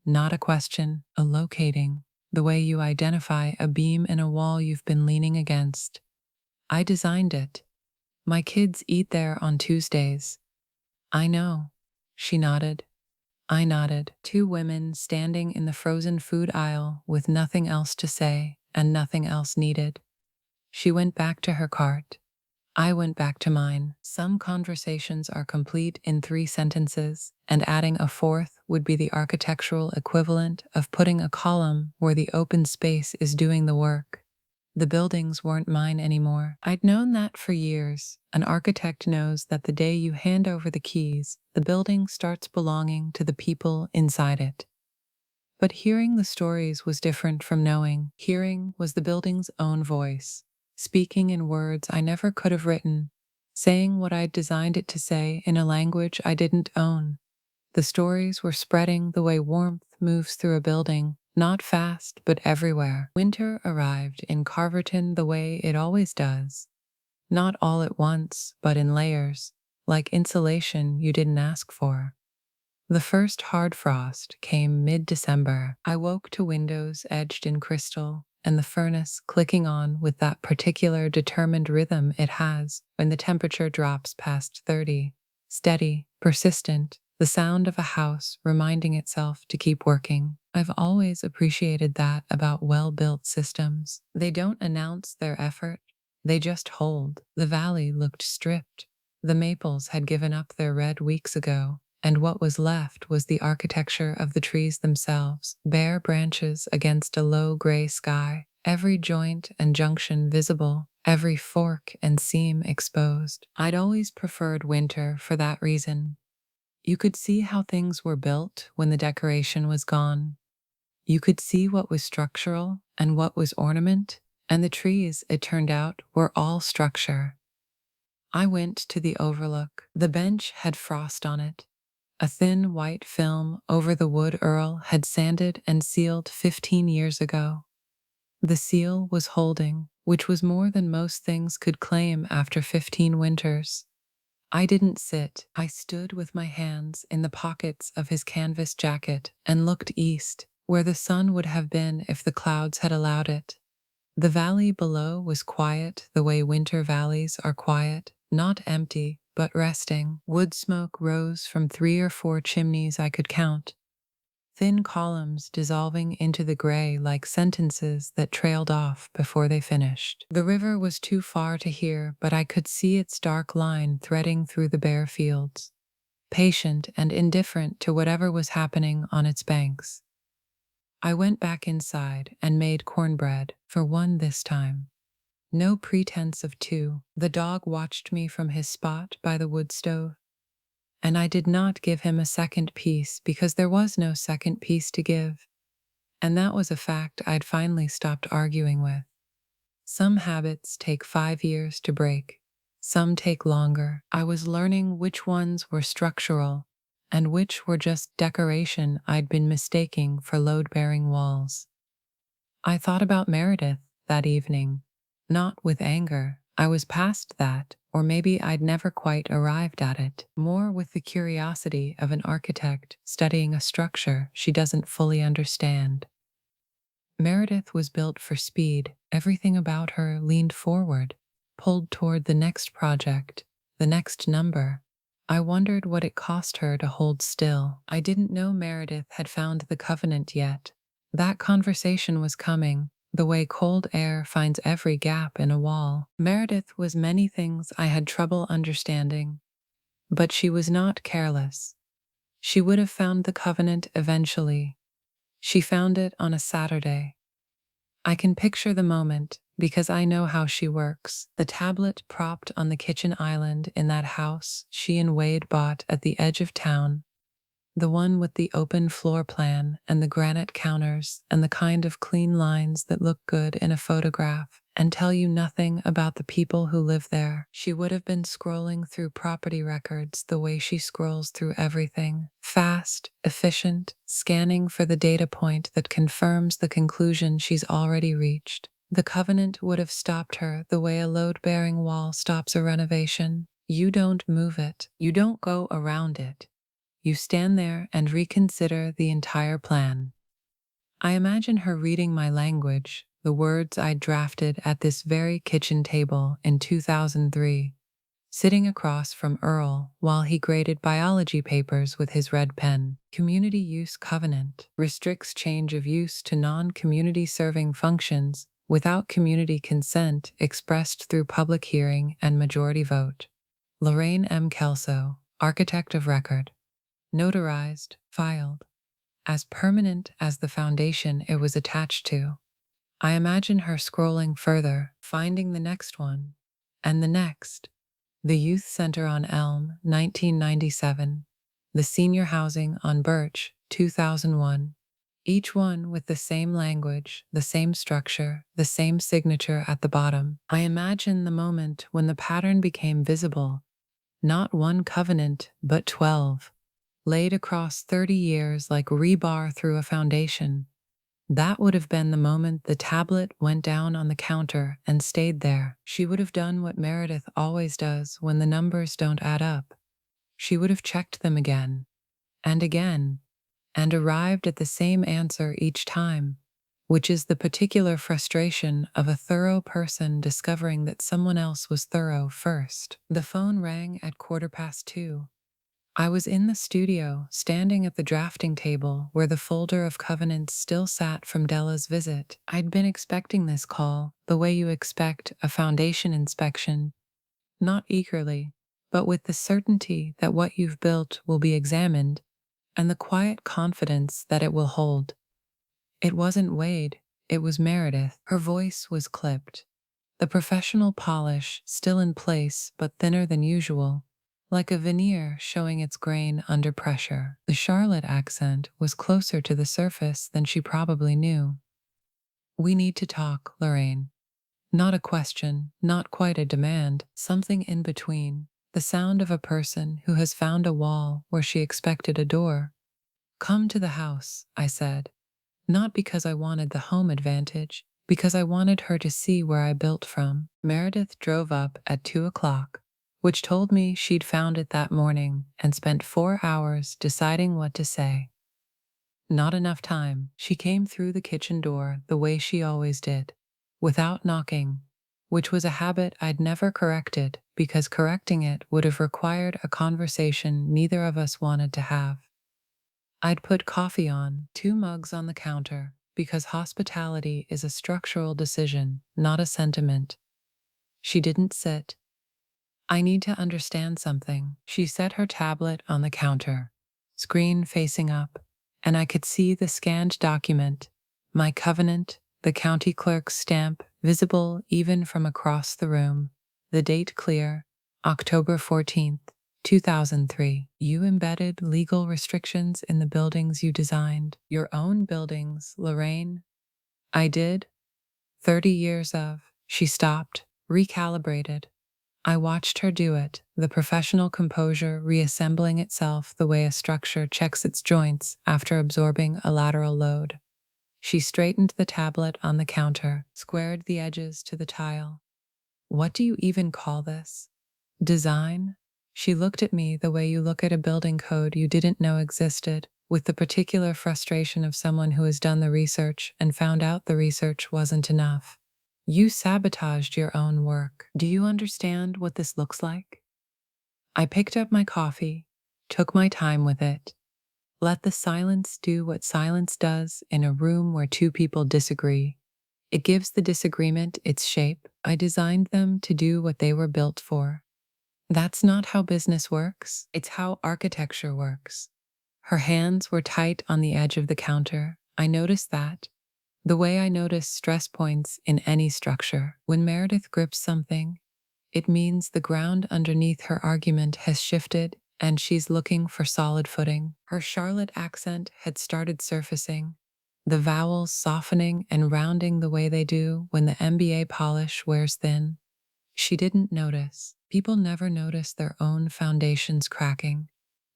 Not a question, a locating, the way you identify a beam in a wall you've been leaning against. I designed it. My kids eat there on Tuesdays. I know. She nodded. I nodded. 2 women standing in the frozen food aisle with nothing else to say and nothing else needed. She went back to her cart. I went back to mine. Some conversations are complete in 3 sentences, and adding a 4th would be the architectural equivalent of putting a column where the open space is doing the work. The buildings weren't mine anymore. I'd known that for years. An architect knows that the day you hand over the keys, the building starts belonging to the people inside it. But hearing the stories was different from knowing. Hearing was the building's own voice, speaking in words I never could have written, saying what I'd designed it to say in a language I didn't own. The stories were spreading the way warmth moves through a building, not fast, but everywhere. Winter arrived in Carverton the way it always does. Not all at once, but in layers, like insulation you didn't ask for. The first hard frost came mid-December. I woke to windows edged in crystal and the furnace clicking on with that particular determined rhythm it has when the temperature drops past 30. Steady, persistent, the sound of a house reminding itself to keep working. I've always appreciated that about well-built systems. They don't announce their effort, they just hold. The valley looked stripped. The maples had given up their red weeks ago, and what was left was the architecture of the trees themselves, bare branches against a low gray sky, every joint and junction visible, every fork and seam exposed. I'd always preferred winter for that reason. You could see how things were built when the decoration was gone. You could see what was structural and what was ornament, and the trees, it turned out, were all structure. I went to the overlook. The bench had frost on it. A thin white film over the wood Earl had sanded and sealed 15 years ago. The seal was holding, which was more than most things could claim after 15 winters. I didn't sit. I stood with my hands in the pockets of his canvas jacket and looked east, where the sun would have been if the clouds had allowed it. The valley below was quiet the way winter valleys are quiet, not empty, but resting. Wood smoke rose from 3 or 4 chimneys I could count, thin columns dissolving into the gray like sentences that trailed off before they finished. The river was too far to hear, but I could see its dark line threading through the bare fields, patient and indifferent to whatever was happening on its banks. I went back inside and made cornbread, for one this time. No pretense of two. The dog watched me from his spot by the wood stove, and I did not give him a second piece because there was no second piece to give, and that was a fact I'd finally stopped arguing with. Some habits take 5 years to break. Some take longer. I was learning which ones were structural and which were just decoration I'd been mistaking for load-bearing walls. I thought about Meredith that evening, not with anger. I was past that, or maybe I'd never quite arrived at it. More with the curiosity of an architect studying a structure she doesn't fully understand. Meredith was built for speed. Everything about her leaned forward, pulled toward the next project, the next number. I wondered what it cost her to hold still. I didn't know Meredith had found the covenant yet. That conversation was coming, the way cold air finds every gap in a wall. Meredith was many things I had trouble understanding, but she was not careless. She would have found the covenant eventually. She found it on a Saturday. I can picture the moment because I know how she works. The tablet propped on the kitchen island in that house she and Wade bought at the edge of town. The one with the open floor plan and the granite counters and the kind of clean lines that look good in a photograph and tell you nothing about the people who live there. She would have been scrolling through property records the way she scrolls through everything. Fast, efficient, scanning for the data point that confirms the conclusion she's already reached. The covenant would have stopped her the way a load-bearing wall stops a renovation. You don't move it. You don't go around it. You stand there and reconsider the entire plan. I imagine her reading my language, the words I'd drafted at this very kitchen table in 2003, sitting across from Earl while he graded biology papers with his red pen. Community use covenant restricts change of use to non-community serving functions without community consent expressed through public hearing and majority vote. Lorraine M. Kelso, architect of record. Notarized, filed, as permanent as the foundation it was attached to. I imagine her scrolling further, finding the next one, and the next. The Youth Center on Elm, 1997. The Senior Housing on Birch, 2001. each one with the same language, the same structure, the same signature at the bottom. I imagine the moment when the pattern became visible, not one covenant, but 12, laid across 30 years like rebar through a foundation. That would have been the moment the tablet went down on the counter and stayed there. She would have done what Meredith always does when the numbers don't add up. She would have checked them again and again and arrived at the same answer each time, which is the particular frustration of a thorough person discovering that someone else was thorough first. The phone rang at 2:15. I was in the studio, standing at the drafting table where the folder of covenants still sat from Della's visit. I'd been expecting this call, the way you expect a foundation inspection, not eagerly, but with the certainty that what you've built will be examined and the quiet confidence that it will hold. It wasn't Wade, it was Meredith. Her voice was clipped, the professional polish still in place but thinner than usual, like a veneer showing its grain under pressure. The Charlotte accent was closer to the surface than she probably knew. "We need to talk, Lorraine." Not a question, not quite a demand, something in between, the sound of a person who has found a wall where she expected a door. "Come to the house," I said. Not because I wanted the home advantage, because I wanted her to see where I built from. Meredith drove up at 2 o'clock, which told me she'd found it that morning and spent 4 hours deciding what to say. Not enough time. She came through the kitchen door the way she always did, without knocking, which was a habit I'd never corrected because correcting it would have required a conversation neither of us wanted to have. I'd put coffee on, 2 mugs on the counter, because hospitality is a structural decision, not a sentiment. She didn't sit. "I need to understand something." She set her tablet on the counter, screen facing up, and I could see the scanned document, my covenant, the county clerk's stamp, visible even from across the room, the date clear, October 14th, 2003. "You embedded legal restrictions in the buildings you designed. Your own buildings, Lorraine." "I did. 30 years of." She stopped, recalibrated. I watched her do it, the professional composure reassembling itself the way a structure checks its joints after absorbing a lateral load. She straightened the tablet on the counter, squared the edges to the tile. "What do you even call this? Design?" She looked at me the way you look at a building code you didn't know existed, with the particular frustration of someone who has done the research and found out the research wasn't enough. "You sabotaged your own work. Do you understand what this looks like?" I picked up my coffee, took my time with it. Let the silence do what silence does in a room where two people disagree. It gives the disagreement its shape. I designed them to do what they were built for. That's not how business works. It's how architecture works. Her hands were tight on the edge of the counter. I noticed that. The way I notice stress points in any structure. When Meredith grips something, it means the ground underneath her argument has shifted and she's looking for solid footing. Her Charlotte accent had started surfacing, the vowels softening and rounding the way they do when the MBA polish wears thin. She didn't notice. People never notice their own foundations cracking.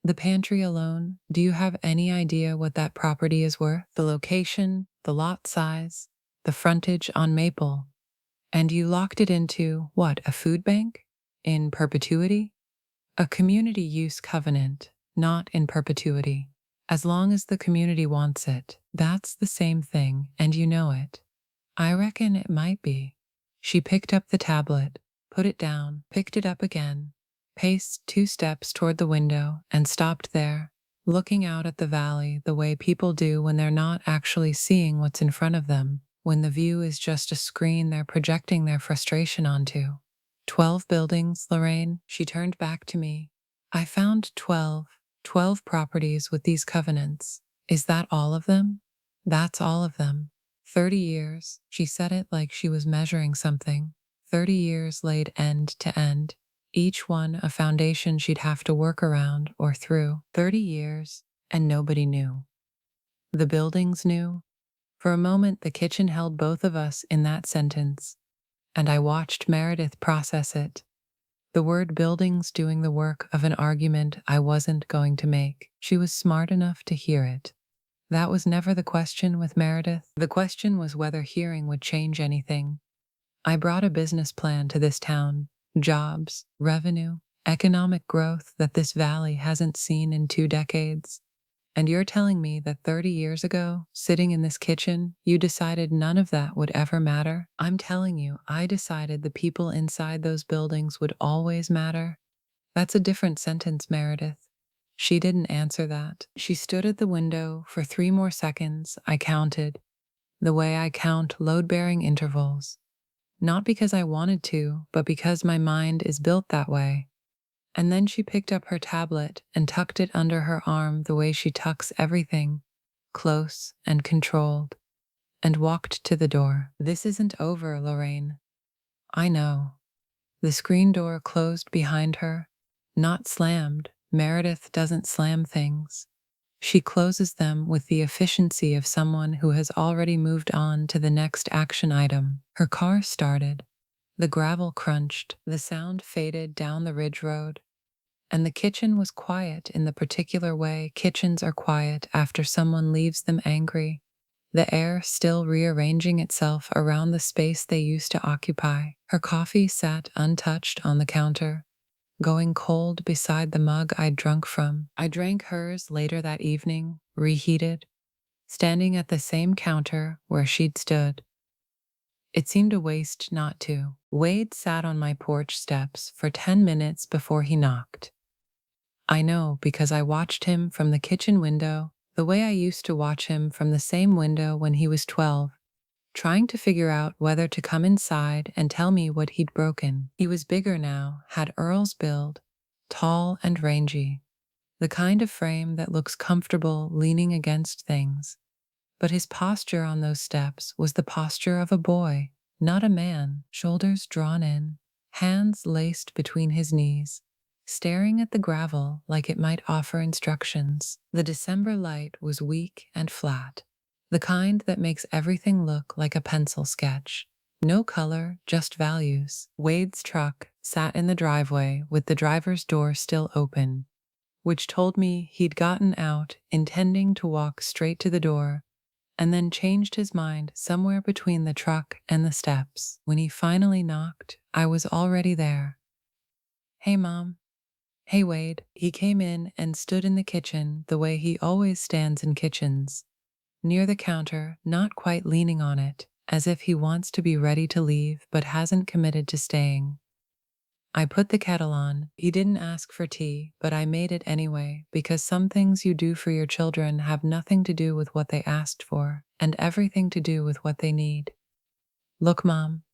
The pantry alone, do you have any idea what that property is worth? The location, the lot size, the frontage on Maple. And you locked it into, what, a food bank? In perpetuity? A community use covenant, not in perpetuity. As long as the community wants it, that's the same thing, and you know it. I reckon it might be. She picked up the tablet, put it down, picked it up again, paced 2 steps toward the window, and stopped there, looking out at the valley the way people do when they're not actually seeing what's in front of them, when the view is just a screen they're projecting their frustration onto. 12 buildings, Lorraine, she turned back to me. I found 12 properties with these covenants. Is that all of them? That's all of them. 30 years, she said it like she was measuring something. 30 years laid end to end, each one a foundation she'd have to work around or through. 30 years, and nobody knew. The buildings knew. For a moment, the kitchen held both of us in that sentence, and I watched Meredith process it. The word buildings doing the work of an argument I wasn't going to make. She was smart enough to hear it. That was never the question with Meredith. The question was whether hearing would change anything. I brought a business plan to this town, jobs, revenue, economic growth that this valley hasn't seen in 2 decades. And you're telling me that 30 years ago, sitting in this kitchen, you decided none of that would ever matter? I'm telling you, I decided the people inside those buildings would always matter. That's a different sentence, Meredith. She didn't answer that. She stood at the window for 3 more seconds. I counted, the way I count load-bearing intervals. Not because I wanted to, but because my mind is built that way. And then she picked up her tablet and tucked it under her arm the way she tucks everything, close and controlled, and walked to the door. This isn't over, Lorraine. I know. The screen door closed behind her, not slammed. Meredith doesn't slam things. She closes them with the efficiency of someone who has already moved on to the next action item. Her car started. The gravel crunched, the sound faded down the ridge road, and the kitchen was quiet in the particular way kitchens are quiet after someone leaves them angry, the air still rearranging itself around the space they used to occupy. Her coffee sat untouched on the counter, going cold beside the mug I'd drunk from. I drank hers later that evening, reheated, standing at the same counter where she'd stood. It seemed a waste not to. Wade sat on my porch steps for 10 minutes before he knocked. I know because I watched him from the kitchen window, the way I used to watch him from the same window when he was 12, trying to figure out whether to come inside and tell me what he'd broken. He was bigger now, had Earl's build, tall and rangy, the kind of frame that looks comfortable leaning against things. But his posture on those steps was the posture of a boy, not a man, shoulders drawn in, hands laced between his knees, staring at the gravel like it might offer instructions. The December light was weak and flat, the kind that makes everything look like a pencil sketch. No color, just values. Wade's truck sat in the driveway with the driver's door still open, which told me he'd gotten out intending to walk straight to the door, and then changed his mind somewhere between the truck and the steps. When he finally knocked, I was already there. "Hey, Mom." "Hey, Wade." He came in and stood in the kitchen the way he always stands in kitchens, near the counter, not quite leaning on it, as if he wants to be ready to leave but hasn't committed to staying. I put the kettle on. He didn't ask for tea, but I made it anyway, because some things you do for your children have nothing to do with what they asked for, and everything to do with what they need. "Look, Mom."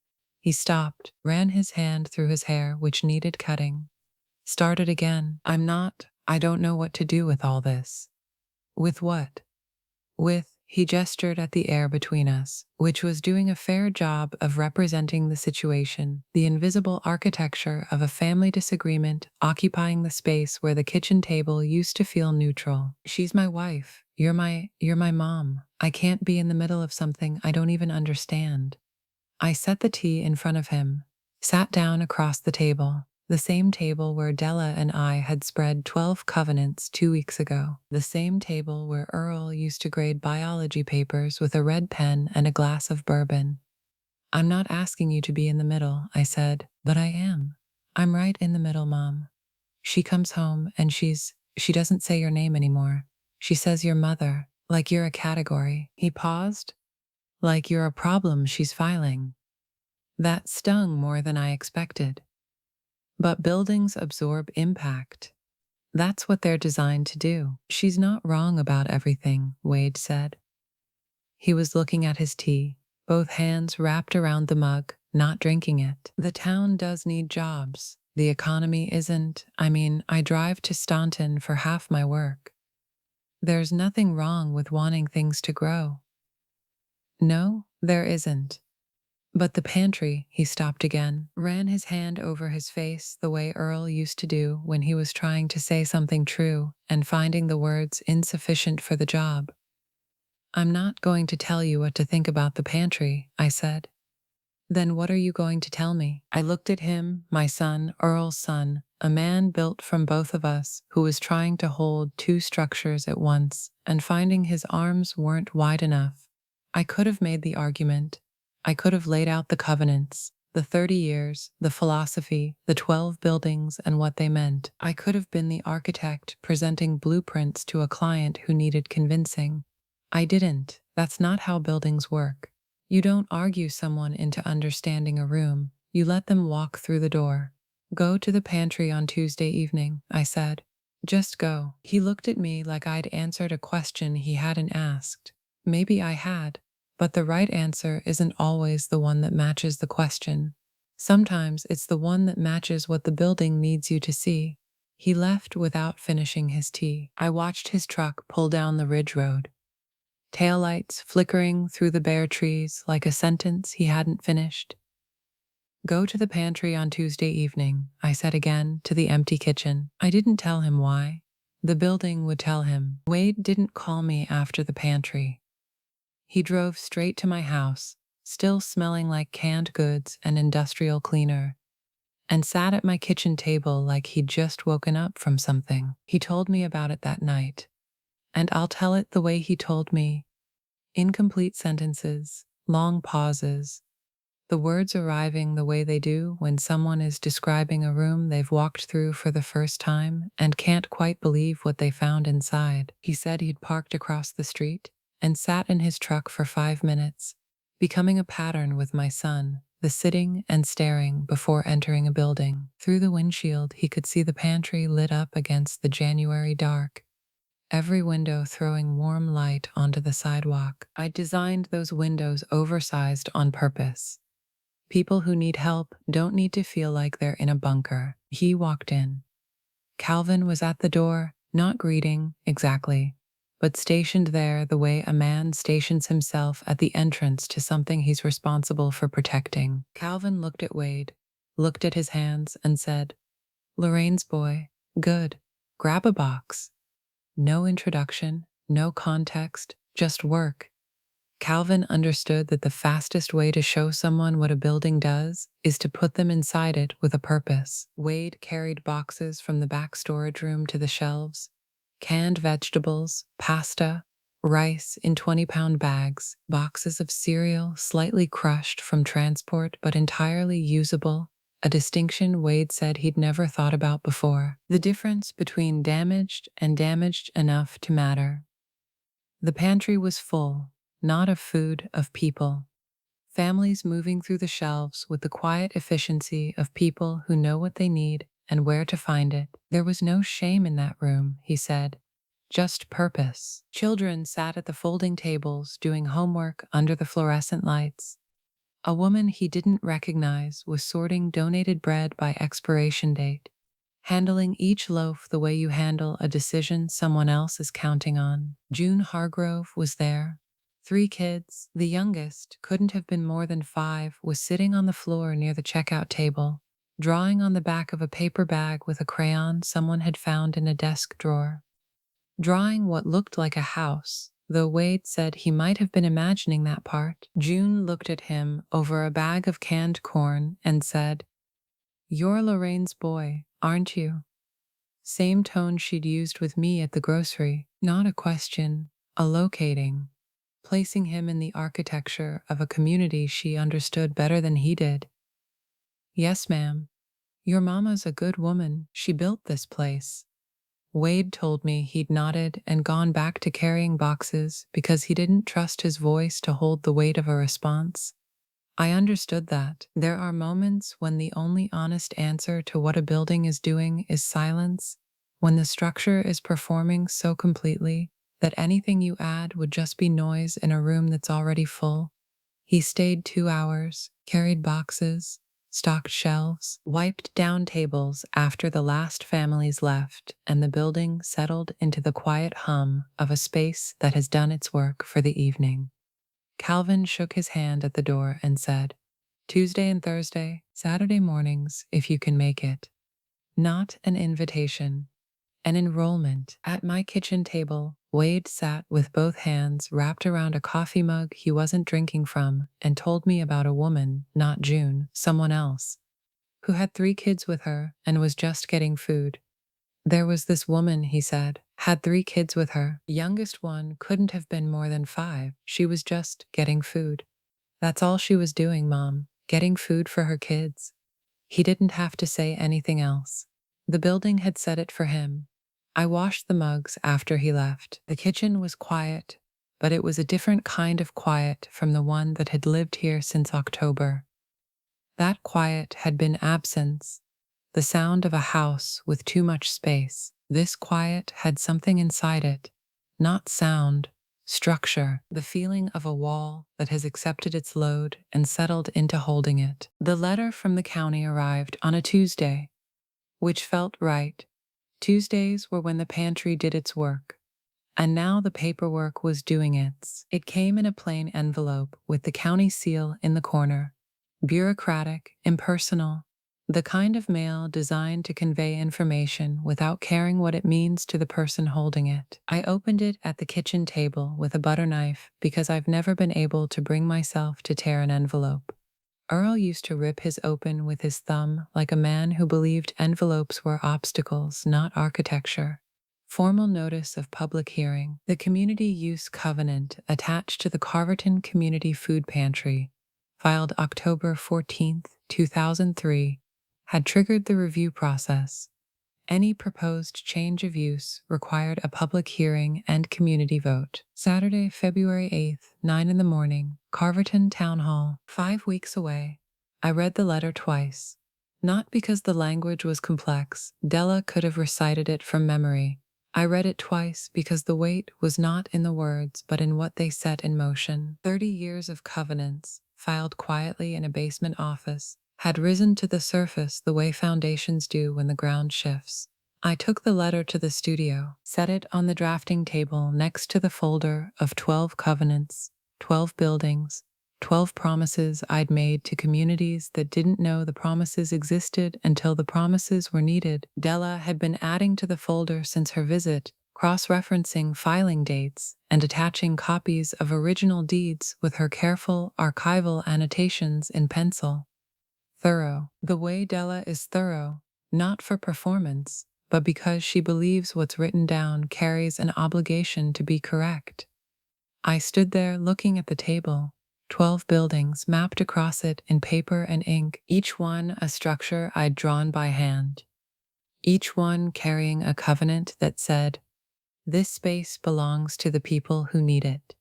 He stopped, ran his hand through his hair, which needed cutting. Started again. I don't know what to do with all this." "With what?" He gestured at the air between us, which was doing a fair job of representing the situation, the invisible architecture of a family disagreement occupying the space where the kitchen table used to feel neutral. "She's my wife. You're my mom. I can't be in the middle of something I don't even understand." I set the tea in front of him, sat down across the table. The same table where Della and I had spread 12 covenants 2 weeks ago. The same table where Earl used to grade biology papers with a red pen and a glass of bourbon. "I'm not asking you to be in the middle," I said, "but I am. I'm right in the middle, Mom. She comes home and she doesn't say your name anymore. She says your mother, like you're a category." He paused. "Like you're a problem she's filing." That stung more than I expected. But buildings absorb impact. That's what they're designed to do. "She's not wrong about everything," Wade said. He was looking at his tea, both hands wrapped around the mug, not drinking it. "The town does need jobs. The economy isn't. I drive to Staunton for half my work. There's nothing wrong with wanting things to grow." "No, there isn't. But the pantry," he stopped again, ran his hand over his face the way Earl used to do when he was trying to say something true and finding the words insufficient for the job. I'm not going to tell you what to think about the pantry, I said. Then what are you going to tell me? I looked at him, my son, Earl's son, a man built from both of us who was trying to hold two structures at once and finding his arms weren't wide enough. I could have made the argument. I could have laid out the covenants, the 30 years, the philosophy, the 12 buildings and what they meant. I could have been the architect presenting blueprints to a client who needed convincing. I didn't. That's not how buildings work. You don't argue someone into understanding a room. You let them walk through the door. Go to the pantry on Tuesday evening, I said. Just go. He looked at me like I'd answered a question he hadn't asked. Maybe I had, but the right answer isn't always the one that matches the question. Sometimes it's the one that matches what the building needs you to see. He left without finishing his tea. I watched his truck pull down the ridge road, taillights flickering through the bare trees like a sentence he hadn't finished. Go to the pantry on Tuesday evening, I said again to the empty kitchen. I didn't tell him why. The building would tell him. Wade didn't call me after the pantry. He drove straight to my house, still smelling like canned goods and industrial cleaner, and sat at my kitchen table like he'd just woken up from something. He told me about it that night, and I'll tell it the way he told me. Incomplete sentences, long pauses, the words arriving the way they do when someone is describing a room they've walked through for the first time and can't quite believe what they found inside. He said he'd parked across the street and sat in his truck for 5 minutes, becoming a pattern with my son, the sitting and staring before entering a building. Through the windshield, he could see the pantry lit up against the January dark, every window throwing warm light onto the sidewalk. I designed those windows oversized on purpose. People who need help don't need to feel like they're in a bunker. He walked in. Calvin was at the door, not greeting, exactly, but stationed there the way a man stations himself at the entrance to something he's responsible for protecting. Calvin looked at Wade, looked at his hands, and said, "Lorraine's boy, good. Grab a box." No introduction, no context, just work. Calvin understood that the fastest way to show someone what a building does is to put them inside it with a purpose. Wade carried boxes from the back storage room to the shelves, canned vegetables, pasta, rice in 20-pound bags, boxes of cereal slightly crushed from transport but entirely usable, a distinction Wade said he'd never thought about before. The difference between damaged and damaged enough to matter. The pantry was full, not of food, of people. Families moving through the shelves with the quiet efficiency of people who know what they need and where to find it. There was no shame in that room, he said, just purpose. Children sat at the folding tables doing homework under the fluorescent lights. A woman he didn't recognize was sorting donated bread by expiration date, handling each loaf the way you handle a decision someone else is counting on. June Hargrove was there. 3 kids, the youngest, couldn't have been more than 5, was sitting on the floor near the checkout table, drawing on the back of a paper bag with a crayon someone had found in a desk drawer. Drawing what looked like a house, though Wade said he might have been imagining that part. June looked at him over a bag of canned corn and said, "You're Lorraine's boy, aren't you?" Same tone she'd used with me at the grocery. Not a question, a locating, placing him in the architecture of a community she understood better than he did. "Yes, ma'am. Your mama's a good woman. She built this place." Wade told me he'd nodded and gone back to carrying boxes because he didn't trust his voice to hold the weight of a response. I understood that. There are moments when the only honest answer to what a building is doing is silence, when the structure is performing so completely that anything you add would just be noise in a room that's already full. He stayed 2 hours, carried boxes, stocked shelves, wiped down tables after the last families left, and the building settled into the quiet hum of a space that has done its work for the evening. Calvin shook his hand at the door and said, "Tuesday and Thursday, Saturday mornings, if you can make it." Not an invitation, an enrollment. At my kitchen table, Wade sat with both hands wrapped around a coffee mug he wasn't drinking from and told me about a woman, not June, someone else, who had 3 kids with her and was just getting food. There was this woman, he said, had 3 kids with her. Youngest one couldn't have been more than 5. She was just getting food. That's all she was doing, Mom, getting food for her kids. He didn't have to say anything else. The building had said it for him. I washed the mugs after he left. The kitchen was quiet, but it was a different kind of quiet from the one that had lived here since October. That quiet had been absence, the sound of a house with too much space. This quiet had something inside it, not sound, structure, the feeling of a wall that has accepted its load and settled into holding it. The letter from the county arrived on a Tuesday, which felt right. Tuesdays were when the pantry did its work, and now the paperwork was doing its. It came in a plain envelope with the county seal in the corner. Bureaucratic, impersonal, the kind of mail designed to convey information without caring what it means to the person holding it. I opened it at the kitchen table with a butter knife because I've never been able to bring myself to tear an envelope. Earl used to rip his open with his thumb like a man who believed envelopes were obstacles, not architecture. Formal notice of public hearing. The community use covenant attached to the Carverton Community Food Pantry, filed October 14, 2003, had triggered the review process. Any proposed change of use required a public hearing and community vote. Saturday, February 8th, 9 in the morning, Carverton Town Hall, 5 weeks away. I read the letter twice. Not because the language was complex, Della could have recited it from memory. I read it twice because the weight was not in the words but in what they set in motion. 30 years of covenants, filed quietly in a basement office, had risen to the surface the way foundations do when the ground shifts. I took the letter to the studio, set it on the drafting table next to the folder of 12 covenants, 12 buildings, 12 promises I'd made to communities that didn't know the promises existed until the promises were needed. Della had been adding to the folder since her visit, cross-referencing filing dates and attaching copies of original deeds with her careful archival annotations in pencil. Thorough. The way Della is thorough, not for performance, but because she believes what's written down carries an obligation to be correct. I stood there looking at the table, 12 buildings mapped across it in paper and ink, each one a structure I'd drawn by hand. Each one carrying a covenant that said, "This space belongs to the people who need it."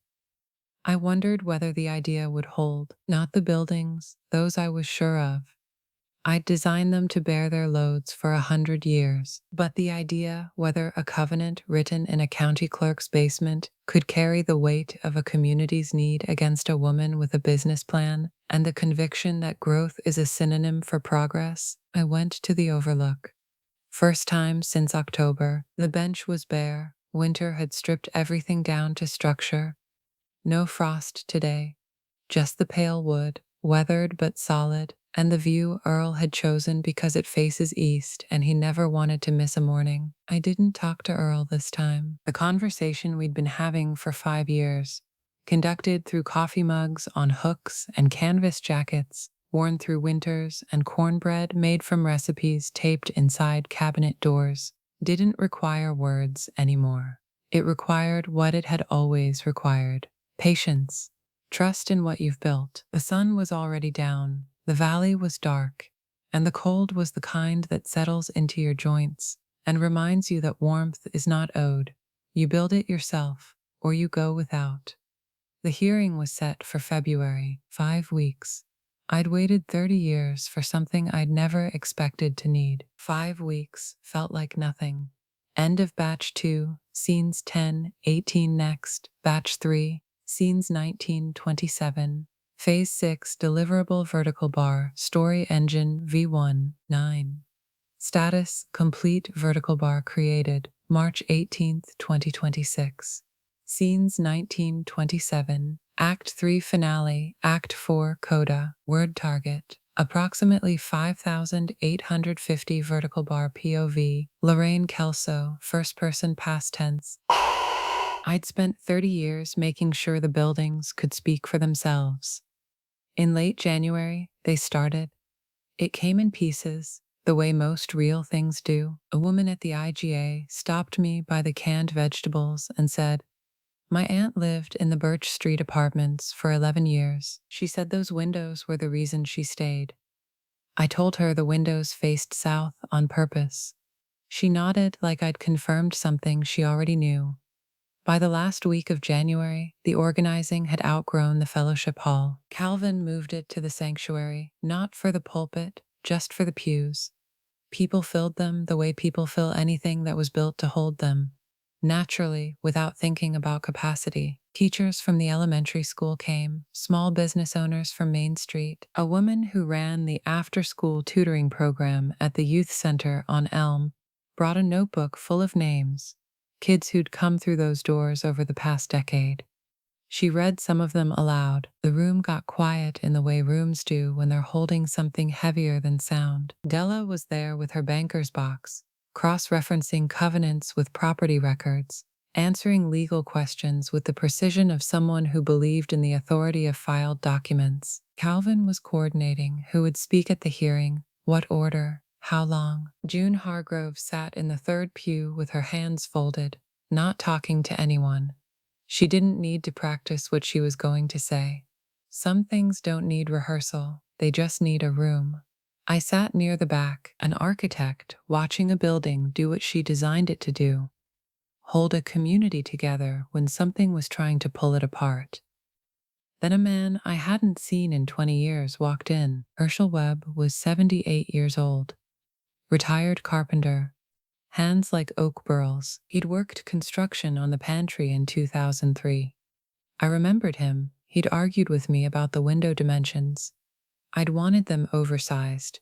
I wondered whether the idea would hold. Not the buildings, those I was sure of. I'd designed them to bear their loads for 100 years. But the idea whether a covenant written in a county clerk's basement could carry the weight of a community's need against a woman with a business plan, and the conviction that growth is a synonym for progress, I went to the Overlook. First time since October, the bench was bare. Winter had stripped everything down to structure. No frost today, just the pale wood, weathered but solid, and the view Earl had chosen because it faces east and he never wanted to miss a morning. I didn't talk to Earl this time. The conversation we'd been having for 5 years, conducted through coffee mugs on hooks and canvas jackets, worn through winters, and cornbread made from recipes taped inside cabinet doors, didn't require words anymore. It required what it had always required: patience. Trust in what you've built. The sun was already down, the valley was dark, and the cold was the kind that settles into your joints and reminds you that warmth is not owed. You build it yourself, or you go without. The hearing was set for February, 5 weeks. I'd waited 30 years for something I'd never expected to need. 5 weeks felt like nothing. End of batch 2, scenes 10, 18 next, batch 3, scenes 19, 27. Phase 6 deliverable vertical bar, story engine V1, 9. Status complete vertical bar created, March 18, 2026. Scenes 19, 27. Act 3 finale, Act 4 coda, word target, approximately 5,850 vertical bar POV, Lorraine Kelso, first person past tense. I'd spent 30 years making sure the buildings could speak for themselves. In late January, they started. It came in pieces, the way most real things do. A woman at the IGA stopped me by the canned vegetables and said, "My aunt lived in the Birch Street apartments for 11 years. She said those windows were the reason she stayed." I told her the windows faced south on purpose. She nodded like I'd confirmed something she already knew. By the last week of January, the organizing had outgrown the fellowship hall. Calvin moved it to the sanctuary, not for the pulpit, just for the pews. People filled them the way people fill anything that was built to hold them, naturally, without thinking about capacity. Teachers from the elementary school came, small business owners from Main Street. A woman who ran the after-school tutoring program at the youth center on Elm brought a notebook full of names, kids who'd come through those doors over the past decade. She read some of them aloud. The room got quiet in the way rooms do when they're holding something heavier than sound. Della was there with her banker's box, cross-referencing covenants with property records, answering legal questions with the precision of someone who believed in the authority of filed documents. Calvin was coordinating who would speak at the hearing, what order, how long. June Hargrove sat in the third pew with her hands folded, not talking to anyone. She didn't need to practice what she was going to say. Some things don't need rehearsal, they just need a room. I sat near the back, an architect watching a building do what she designed it to do, hold a community together when something was trying to pull it apart. Then a man I hadn't seen in 20 years walked in. Herschel Webb was 78 years old, retired carpenter, hands like oak burls. He'd worked construction on the pantry in 2003. I remembered him. He'd argued with me about the window dimensions. I'd wanted them oversized.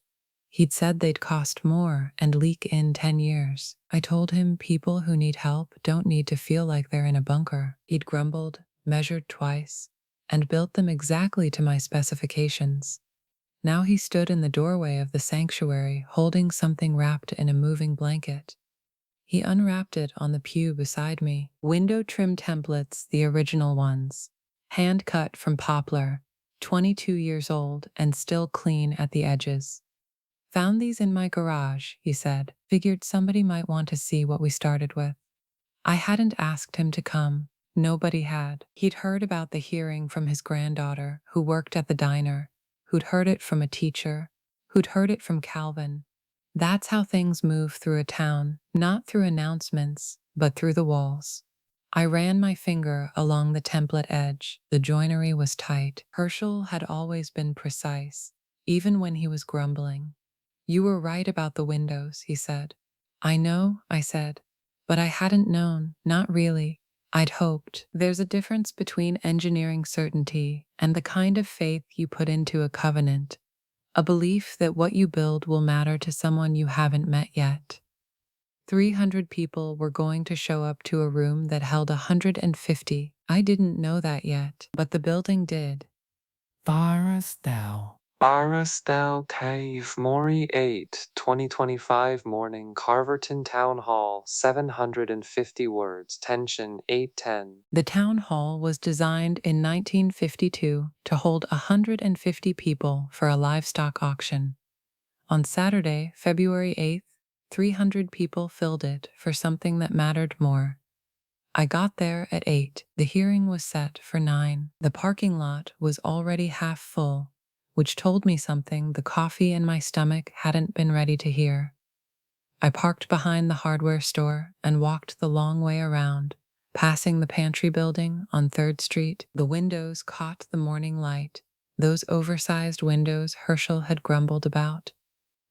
He'd said they'd cost more and leak in 10 years. I told him people who need help don't need to feel like they're in a bunker. He'd grumbled, measured twice, and built them exactly to my specifications. Now he stood in the doorway of the sanctuary holding something wrapped in a moving blanket. He unwrapped it on the pew beside me. Window trim templates, the original ones. Hand cut from poplar, 22 years old and still clean at the edges. "Found these in my garage," he said. "Figured somebody might want to see what we started with." I hadn't asked him to come. Nobody had. He'd heard about the hearing from his granddaughter, who worked at the diner, who'd heard it from a teacher, who'd heard it from Calvin. That's how things move through a town, not through announcements, but through the walls. I ran my finger along the template edge. The joinery was tight. Herschel had always been precise, even when he was grumbling. "You were right about the windows," he said. "I know," I said, "but I hadn't known, not really. I'd hoped." There's a difference between engineering certainty and the kind of faith you put into a covenant, a belief that what you build will matter to someone you haven't met yet. 300 people were going to show up to a room that held 150. I didn't know that yet, but the building did. Barasdale Cave Mori 8, 2025 morning, Carverton Town Hall, 750 words, tension 810. The town hall was designed in 1952 to hold 150 people for a livestock auction. On Saturday, February 8th, 300 people filled it for something that mattered more. I got there at 8. The hearing was set for 9. The parking lot was already half full, which told me something the coffee in my stomach hadn't been ready to hear. I parked behind the hardware store and walked the long way around, passing the pantry building on 3rd Street. The windows caught the morning light, those oversized windows Herschel had grumbled about.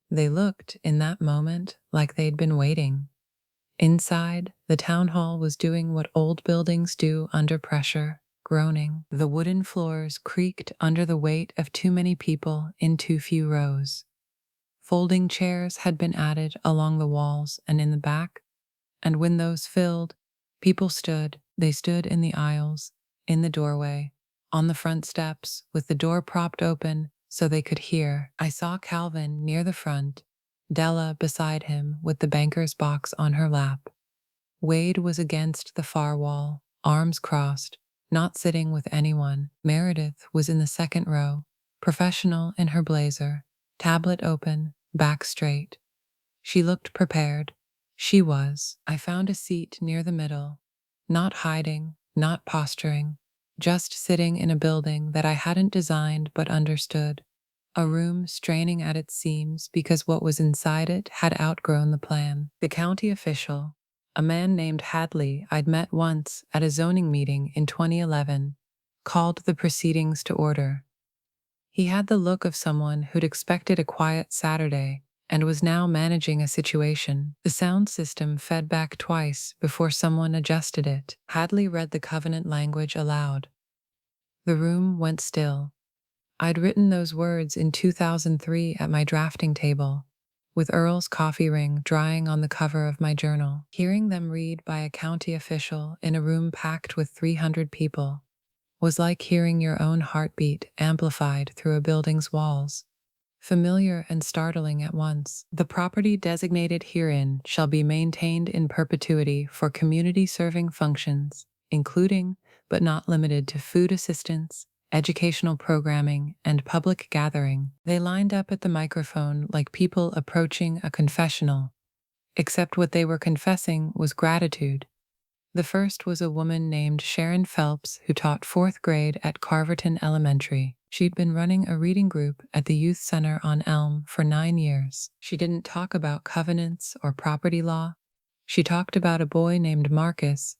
They looked, in that moment, like they'd been waiting. Inside, the town hall was doing what old buildings do under pressure, groaning. The wooden floors creaked under the weight of too many people in too few rows. Folding chairs had been added along the walls and in the back, and when those filled, people stood. They stood in the aisles, in the doorway, on the front steps, with the door propped open so they could hear. I saw Calvin near the front, Della beside him with the banker's box on her lap. Wade was against the far wall, arms crossed, not sitting with anyone. Meredith was in the second row, professional in her blazer, tablet open, back straight. She looked prepared. She was. I found a seat near the middle, not hiding, not posturing, just sitting in a building that I hadn't designed but understood. A room straining at its seams because what was inside it had outgrown the plan. The county official, a man named Hadley I'd met once at a zoning meeting in 2011, called the proceedings to order. He had the look of someone who'd expected a quiet Saturday and was now managing a situation. The sound system fed back twice before someone adjusted it. Hadley read the covenant language aloud. The room went still. I'd written those words in 2003 at my drafting table, with Earl's coffee ring drying on the cover of my journal. Hearing them read by a county official in a room packed with 300 people was like hearing your own heartbeat amplified through a building's walls. Familiar and startling at once. The property designated herein shall be maintained in perpetuity for community-serving functions, including, but not limited to food assistance, educational programming, and public gathering. They lined up at the microphone like people approaching a confessional, except what they were confessing was gratitude. The first was a woman named Sharon Phelps who taught fourth grade at Carverton Elementary. She'd been running a reading group at the youth center on Elm for 9 years. She didn't talk about covenants or property law. She talked about a boy named Marcus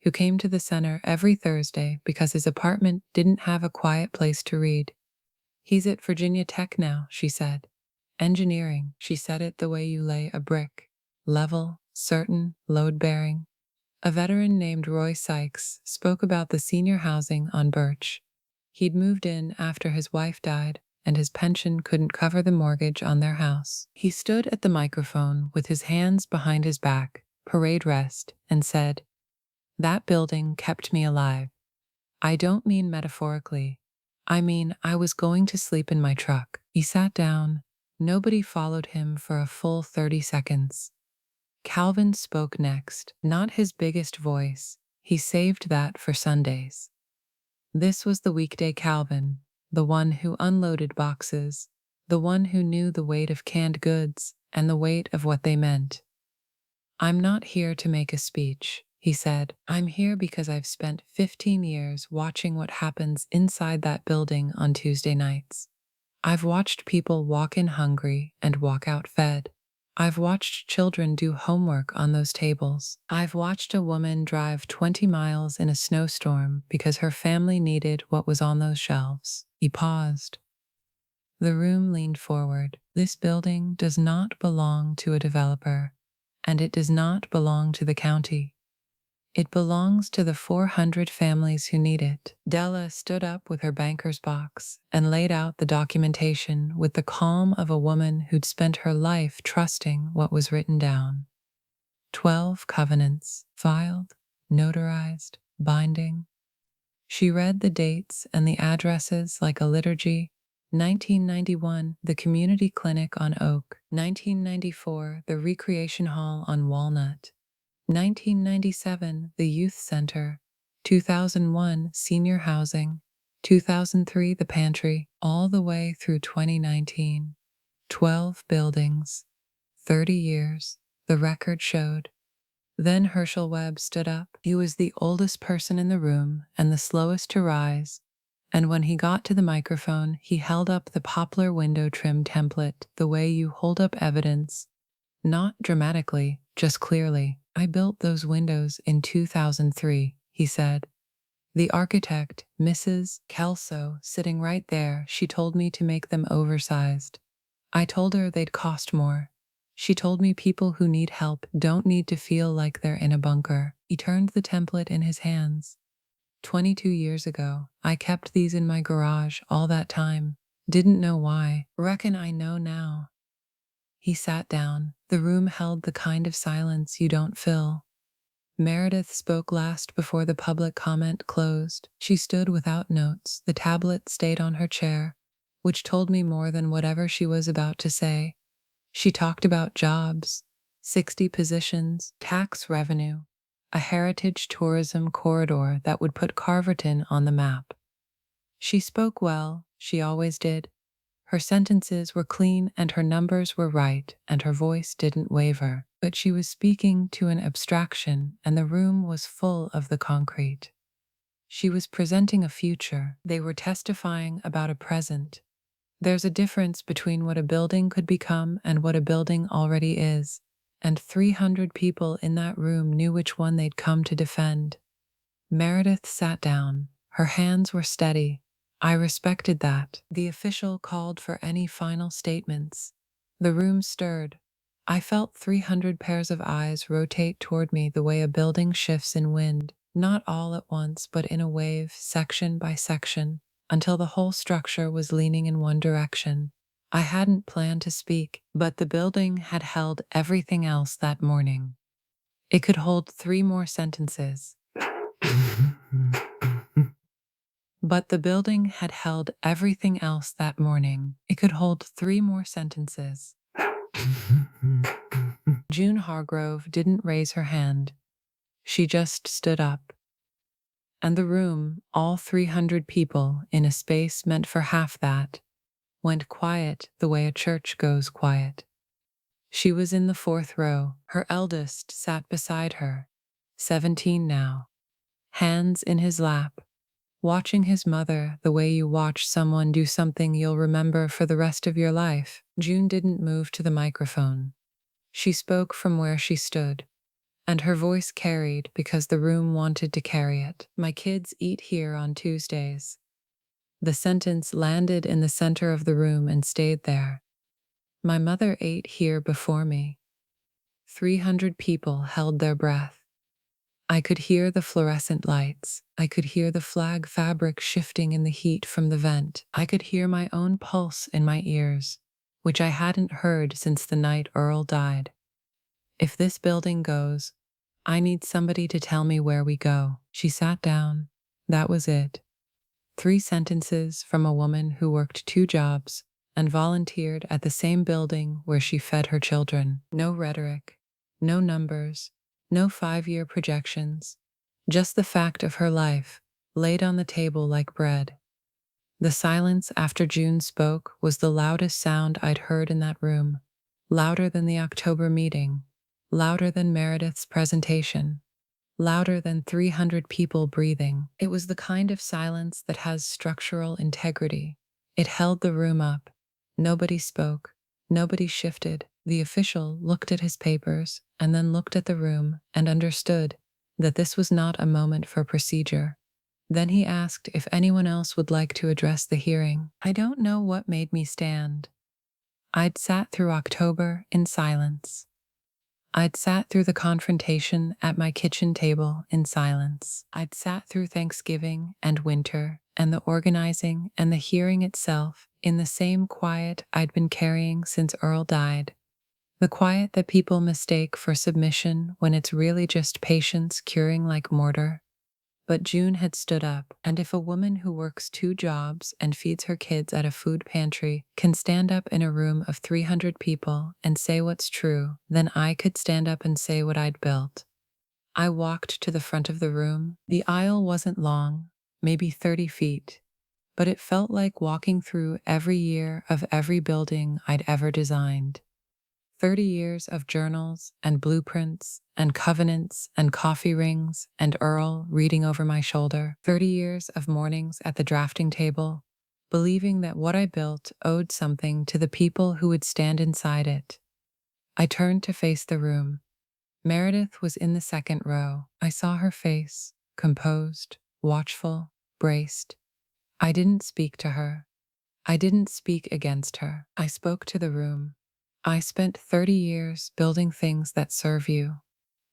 who came to the center every Thursday because his apartment didn't have a quiet place to read. He's at Virginia Tech now, she said. Engineering, she said it the way you lay a brick. Level, certain, load-bearing. A veteran named Roy Sykes spoke about the senior housing on Birch. He'd moved in after his wife died, and his pension couldn't cover the mortgage on their house. He stood at the microphone with his hands behind his back, parade rest, and said, "That building kept me alive. I don't mean metaphorically. I mean, I was going to sleep in my truck." He sat down. Nobody followed him for a full 30 seconds. Calvin spoke next, not his biggest voice. He saved that for Sundays. This was the weekday Calvin, the one who unloaded boxes, the one who knew the weight of canned goods and the weight of what they meant. "I'm not here to make a speech," he said. "I'm here because I've spent 15 years watching what happens inside that building on Tuesday nights. I've watched people walk in hungry and walk out fed. I've watched children do homework on those tables. I've watched a woman drive 20 miles in a snowstorm because her family needed what was on those shelves." He paused. The room leaned forward. "This building does not belong to a developer, and it does not belong to the county. It belongs to the 400 families who need it." Della stood up with her banker's box and laid out the documentation with the calm of a woman who'd spent her life trusting what was written down. 12 covenants, filed, notarized, binding. She read the dates and the addresses like a liturgy. 1991, the community clinic on Oak. 1994, the recreation hall on Walnut. 1997, the Youth Center. 2001, Senior Housing. 2003, the Pantry, all the way through 2019. 12 buildings. 30 years, the record showed. Then Herschel Webb stood up. He was the oldest person in the room and the slowest to rise. And when he got to the microphone, he held up the poplar window trim template the way you hold up evidence. Not dramatically, just clearly. "I built those windows in 2003, he said. The architect, Mrs. Kelso, sitting right there, she told me to make them oversized. I told her they'd cost more. She told me people who need help don't need to feel like they're in a bunker." He turned the template in his hands. 22 years ago, I kept these in my garage all that time. Didn't know why. Reckon I know now. He sat down. The room held the kind of silence you don't fill. Meredith spoke last before the public comment closed. She stood without notes. The tablet stayed on her chair, which told me more than whatever she was about to say. She talked about jobs, 60 positions, tax revenue, a heritage tourism corridor that would put Carverton on the map. She spoke well, she always did. Her sentences were clean and her numbers were right and her voice didn't waver, but she was speaking to an abstraction and the room was full of the concrete. She was presenting a future, they were testifying about a present. There's a difference between what a building could become and what a building already is, and 300 people in that room knew which one they'd come to defend. Meredith sat down. Her hands were steady. I respected that. The official called for any final statements. The room stirred. I felt 300 pairs of eyes rotate toward me the way a building shifts in wind, not all at once, but in a wave, section by section, until the whole structure was leaning in one direction. I hadn't planned to speak, but the building had held everything else that morning. It could hold 3 more sentences. But the building had held everything else that morning. It could hold 3 more sentences. June Hargrove didn't raise her hand. She just stood up. And the room, all 300 people in a space meant for half that, went quiet the way a church goes quiet. She was in the 4th row. Her eldest sat beside her, 17 now, hands in his lap, watching his mother the way you watch someone do something you'll remember for the rest of your life. June didn't move to the microphone. She spoke from where she stood, and her voice carried because the room wanted to carry it. My kids eat here on Tuesdays. The sentence landed in the center of the room and stayed there. My mother ate here before me. 300 people held their breath. I could hear the fluorescent lights. I could hear the flag fabric shifting in the heat from the vent. I could hear my own pulse in my ears, which I hadn't heard since the night Earl died. If this building goes, I need somebody to tell me where we go. She sat down. That was it. 3 sentences from a woman who worked 2 jobs and volunteered at the same building where she fed her children. No rhetoric, no numbers, no 5-year projections, just the fact of her life, laid on the table like bread. The silence after June spoke was the loudest sound I'd heard in that room, louder than the October meeting, louder than Meredith's presentation, louder than 300 people breathing. It was the kind of silence that has structural integrity. It held the room up. Nobody spoke. Nobody shifted. The official looked at his papers and then looked at the room and understood that this was not a moment for procedure. Then he asked if anyone else would like to address the hearing. I don't know what made me stand. I'd sat through October in silence. I'd sat through the confrontation at my kitchen table in silence. I'd sat through Thanksgiving and winter and the organizing and the hearing itself in the same quiet I'd been carrying since Earl died. The quiet that people mistake for submission when it's really just patience curing like mortar. But June had stood up, and if a woman who works 2 jobs and feeds her kids at a food pantry can stand up in a room of 300 people and say what's true, then I could stand up and say what I'd built. I walked to the front of the room. The aisle wasn't long, maybe 30 feet, but it felt like walking through every year of every building I'd ever designed. 30 years of journals and blueprints and covenants and coffee rings and Earl reading over my shoulder. 30 years of mornings at the drafting table, believing that what I built owed something to the people who would stand inside it. I turned to face the room. Meredith was in the 2nd row. I saw her face, composed, watchful, braced. I didn't speak to her. I didn't speak against her. I spoke to the room. I spent 30 years building things that serve you.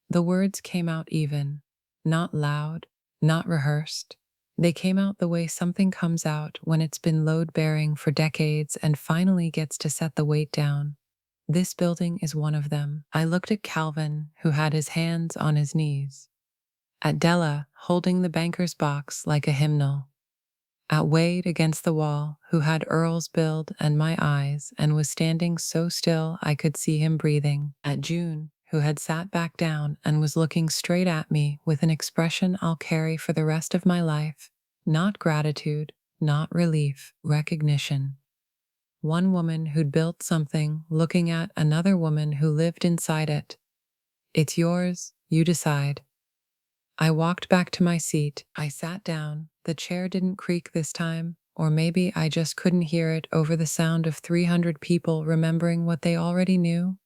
The words came out even, not loud, not rehearsed. They came out the way something comes out when it's been load-bearing for decades and finally gets to set the weight down. This building is one of them. I looked at Calvin, who had his hands on his knees. At Della, holding the banker's box like a hymnal. At Wade against the wall, who had Earl's build and my eyes and was standing so still I could see him breathing. At June, who had sat back down and was looking straight at me with an expression I'll carry for the rest of my life. Not gratitude, not relief, recognition. One woman who'd built something looking at another woman who lived inside it. It's yours, you decide. I walked back to my seat. I sat down. The chair didn't creak this time, or maybe I just couldn't hear it over the sound of 300 people remembering what they already knew.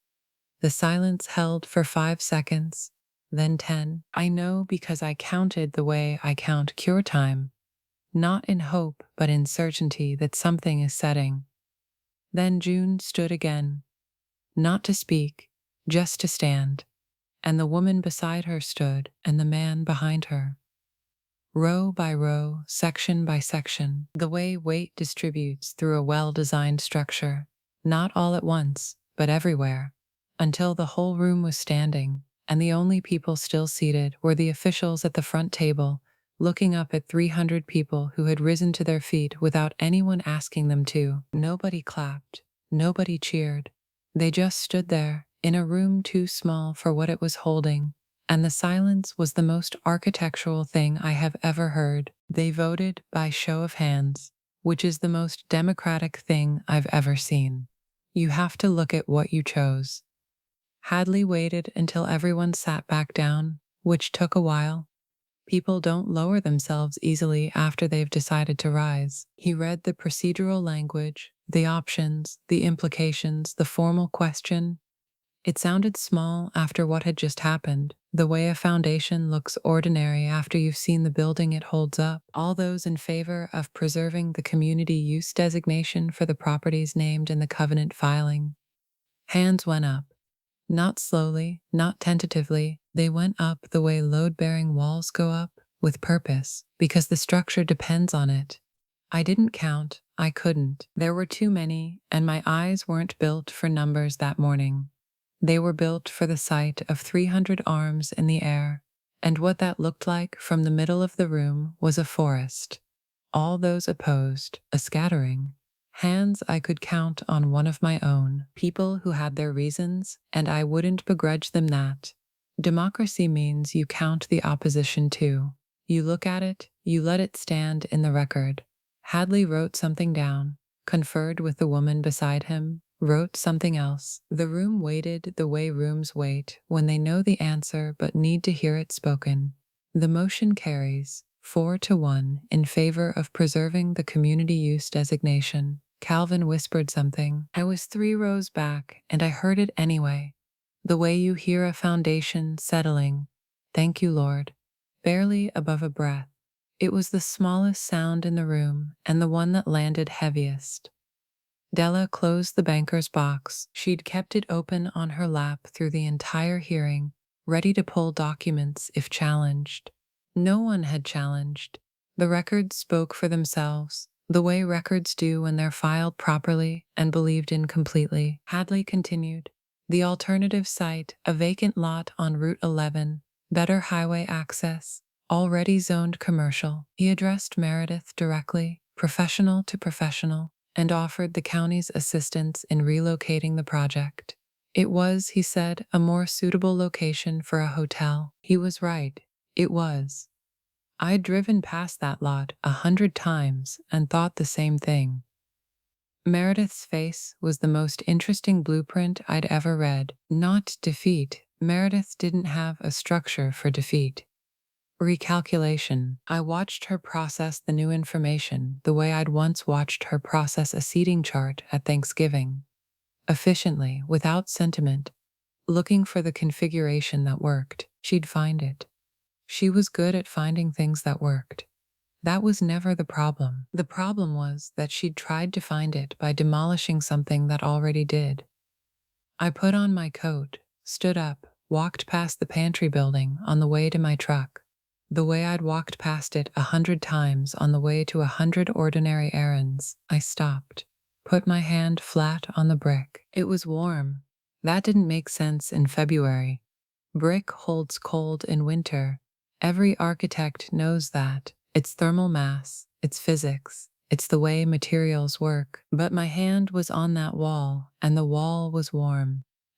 The silence held for 5 seconds, then 10. I know because I counted the way I count cure time, not in hope but in certainty that something is setting. Then June stood again, not to speak, just to stand, and the woman beside her stood and the man behind her. Row by row, section by section, the way weight distributes through a well-designed structure, not all at once, but everywhere, until the whole room was standing, and the only people still seated were the officials at the front table, looking up at 300 people who had risen to their feet without anyone asking them to. Nobody clapped, nobody cheered. They just stood there, in a room too small for what it was holding, and the silence was the most architectural thing I have ever heard. They voted by show of hands, which is the most democratic thing I've ever seen. You have to look at what you chose. Hadley waited until everyone sat back down, which took a while. People don't lower themselves easily after they've decided to rise. He read the procedural language, the options, the implications, the formal question. It sounded small after what had just happened, the way a foundation looks ordinary after you've seen the building it holds up. All those in favor of preserving the community use designation for the properties named in the covenant filing. Hands went up. Not slowly, not tentatively, they went up the way load-bearing walls go up, with purpose, because the structure depends on it. I didn't count, I couldn't. There were too many, and my eyes weren't built for numbers that morning. They were built for the sight of 300 arms in the air, and what that looked like from the middle of the room was a forest. All those opposed, a scattering. Hands I could count on one of my own, people who had their reasons, and I wouldn't begrudge them that. Democracy means you count the opposition too. You look at it, you let it stand in the record. Hadley wrote something down, conferred with the woman beside him, wrote something else. The room waited the way rooms wait when they know the answer but need to hear it spoken. The motion carries 4-1 in favor of preserving the community use designation. Calvin whispered something. I was 3 rows back, and I heard it anyway. The way you hear a foundation settling. Thank you, Lord. Barely above a breath. It was the smallest sound in the room, and the one that landed heaviest. Della closed the banker's box. She'd kept it open on her lap through the entire hearing, ready to pull documents if challenged. No one had challenged. The records spoke for themselves, the way records do when they're filed properly and believed in completely. Hadley continued. The alternative site, a vacant lot on Route 11, better highway access, already zoned commercial. He addressed Meredith directly, professional to professional, and offered the county's assistance in relocating the project. It was, he said, a more suitable location for a hotel. He was right. It was. I'd driven past that lot 100 times and thought the same thing. Meredith's face was the most interesting blueprint I'd ever read. Not defeat. Meredith didn't have a structure for defeat. Recalculation. I watched her process the new information the way I'd once watched her process a seating chart at Thanksgiving. Efficiently, without sentiment, looking for the configuration that worked. She'd find it. She was good at finding things that worked. That was never the problem. The problem was that she'd tried to find it by demolishing something that already did. I put on my coat, stood up, walked past the pantry building on the way to my truck. The way I'd walked past it 100 times on the way to 100 ordinary errands. I stopped, put my hand flat on the brick. It was warm. That didn't make sense in February. Brick holds cold in winter. Every architect knows that. It's thermal mass, it's physics, it's the way materials work. But my hand was on that wall, and the wall was warm.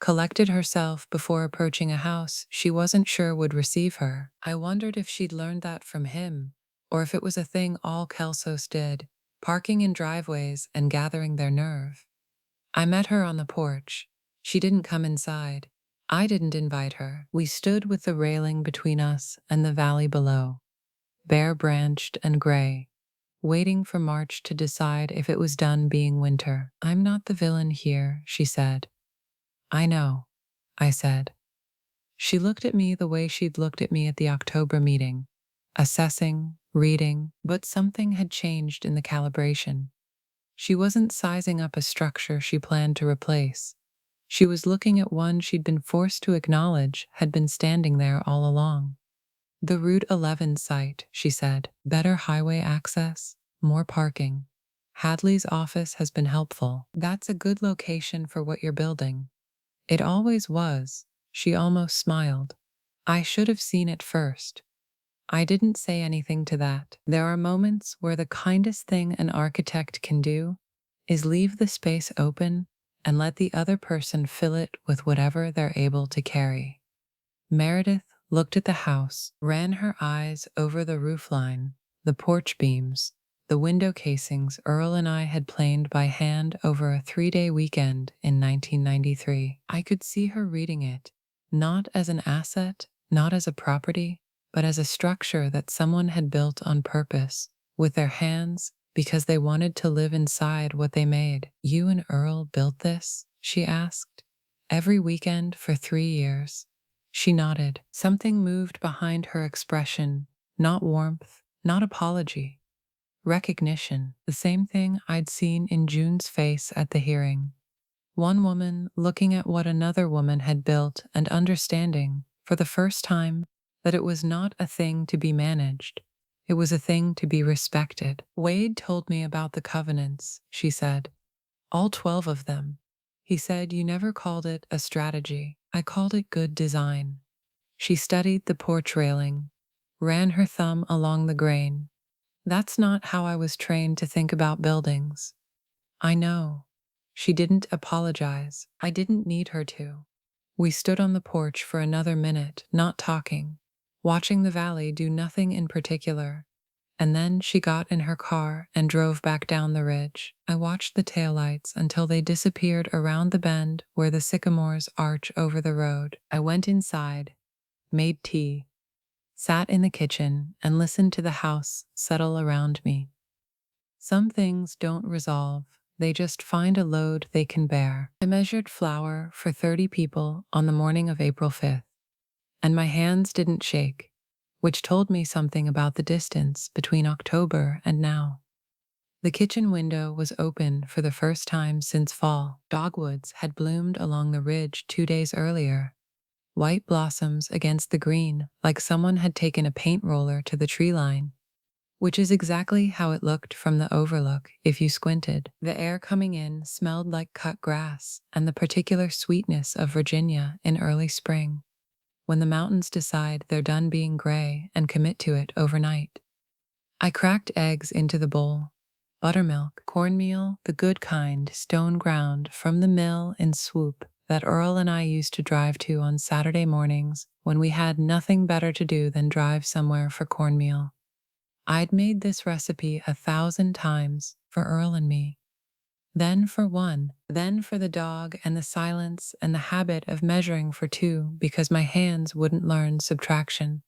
collected herself before approaching a house she wasn't sure would receive her. I wondered if she'd learned that from him, or if it was a thing all Kelsos did, parking in driveways and gathering their nerve. I met her on the porch. She didn't come inside. I didn't invite her. We stood with the railing between us and the valley below, bare-branched and gray, waiting for March to decide if it was done being winter. "I'm not the villain here," she said. "I know," I said. She looked at me the way she'd looked at me at the October meeting, assessing, reading, but something had changed in the calibration. She wasn't sizing up a structure she planned to replace. She was looking at one she'd been forced to acknowledge had been standing there all along. "The Route 11 site," she said. "Better highway access, more parking. Hadley's office has been helpful. That's a good location for what you're building." "It always was." She almost smiled. "I should have seen it first." I didn't say anything to that. There are moments where the kindest thing an architect can do is leave the space open and let the other person fill it with whatever they're able to carry. Meredith looked at the house, ran her eyes over the roofline, the porch beams, the window casings Earl and I had planed by hand over a 3-day weekend in 1993. I could see her reading it, not as an asset, not as a property, but as a structure that someone had built on purpose, with their hands, because they wanted to live inside what they made. "You and Earl built this?" she asked. "Every weekend for 3 years." She nodded. Something moved behind her expression, not warmth, not apology. Recognition, the same thing I'd seen in June's face at the hearing. One woman looking at what another woman had built and understanding, for the first time, that it was not a thing to be managed. It was a thing to be respected. "Wade told me about the covenants," she said. "All 12 of them. He said you never called it a strategy. I called it good design." She studied the porch railing, ran her thumb along the grain. "That's not how I was trained to think about buildings." "I know." She didn't apologize. I didn't need her to. We stood on the porch for another minute, not talking, watching the valley do nothing in particular. And then she got in her car and drove back down the ridge. I watched the taillights until they disappeared around the bend where the sycamores arch over the road. I went inside, made tea, sat in the kitchen, and listened to the house settle around me. Some things don't resolve, they just find a load they can bear. I measured flour for 30 people on the morning of April 5th, and my hands didn't shake, which told me something about the distance between October and now. The kitchen window was open for the first time since fall. Dogwoods had bloomed along the ridge 2 days earlier, white blossoms against the green, like someone had taken a paint roller to the tree line, which is exactly how it looked from the overlook if you squinted. The air coming in smelled like cut grass and the particular sweetness of Virginia in early spring, when the mountains decide they're done being gray and commit to it overnight. I cracked eggs into the bowl. Buttermilk, cornmeal, the good kind, stone ground from the mill in Swoop that Earl and I used to drive to on Saturday mornings when we had nothing better to do than drive somewhere for cornmeal. I'd made this recipe 1,000 times for Earl and me. Then for one, then for the dog and the silence and the habit of measuring for 2 because my hands wouldn't learn subtraction.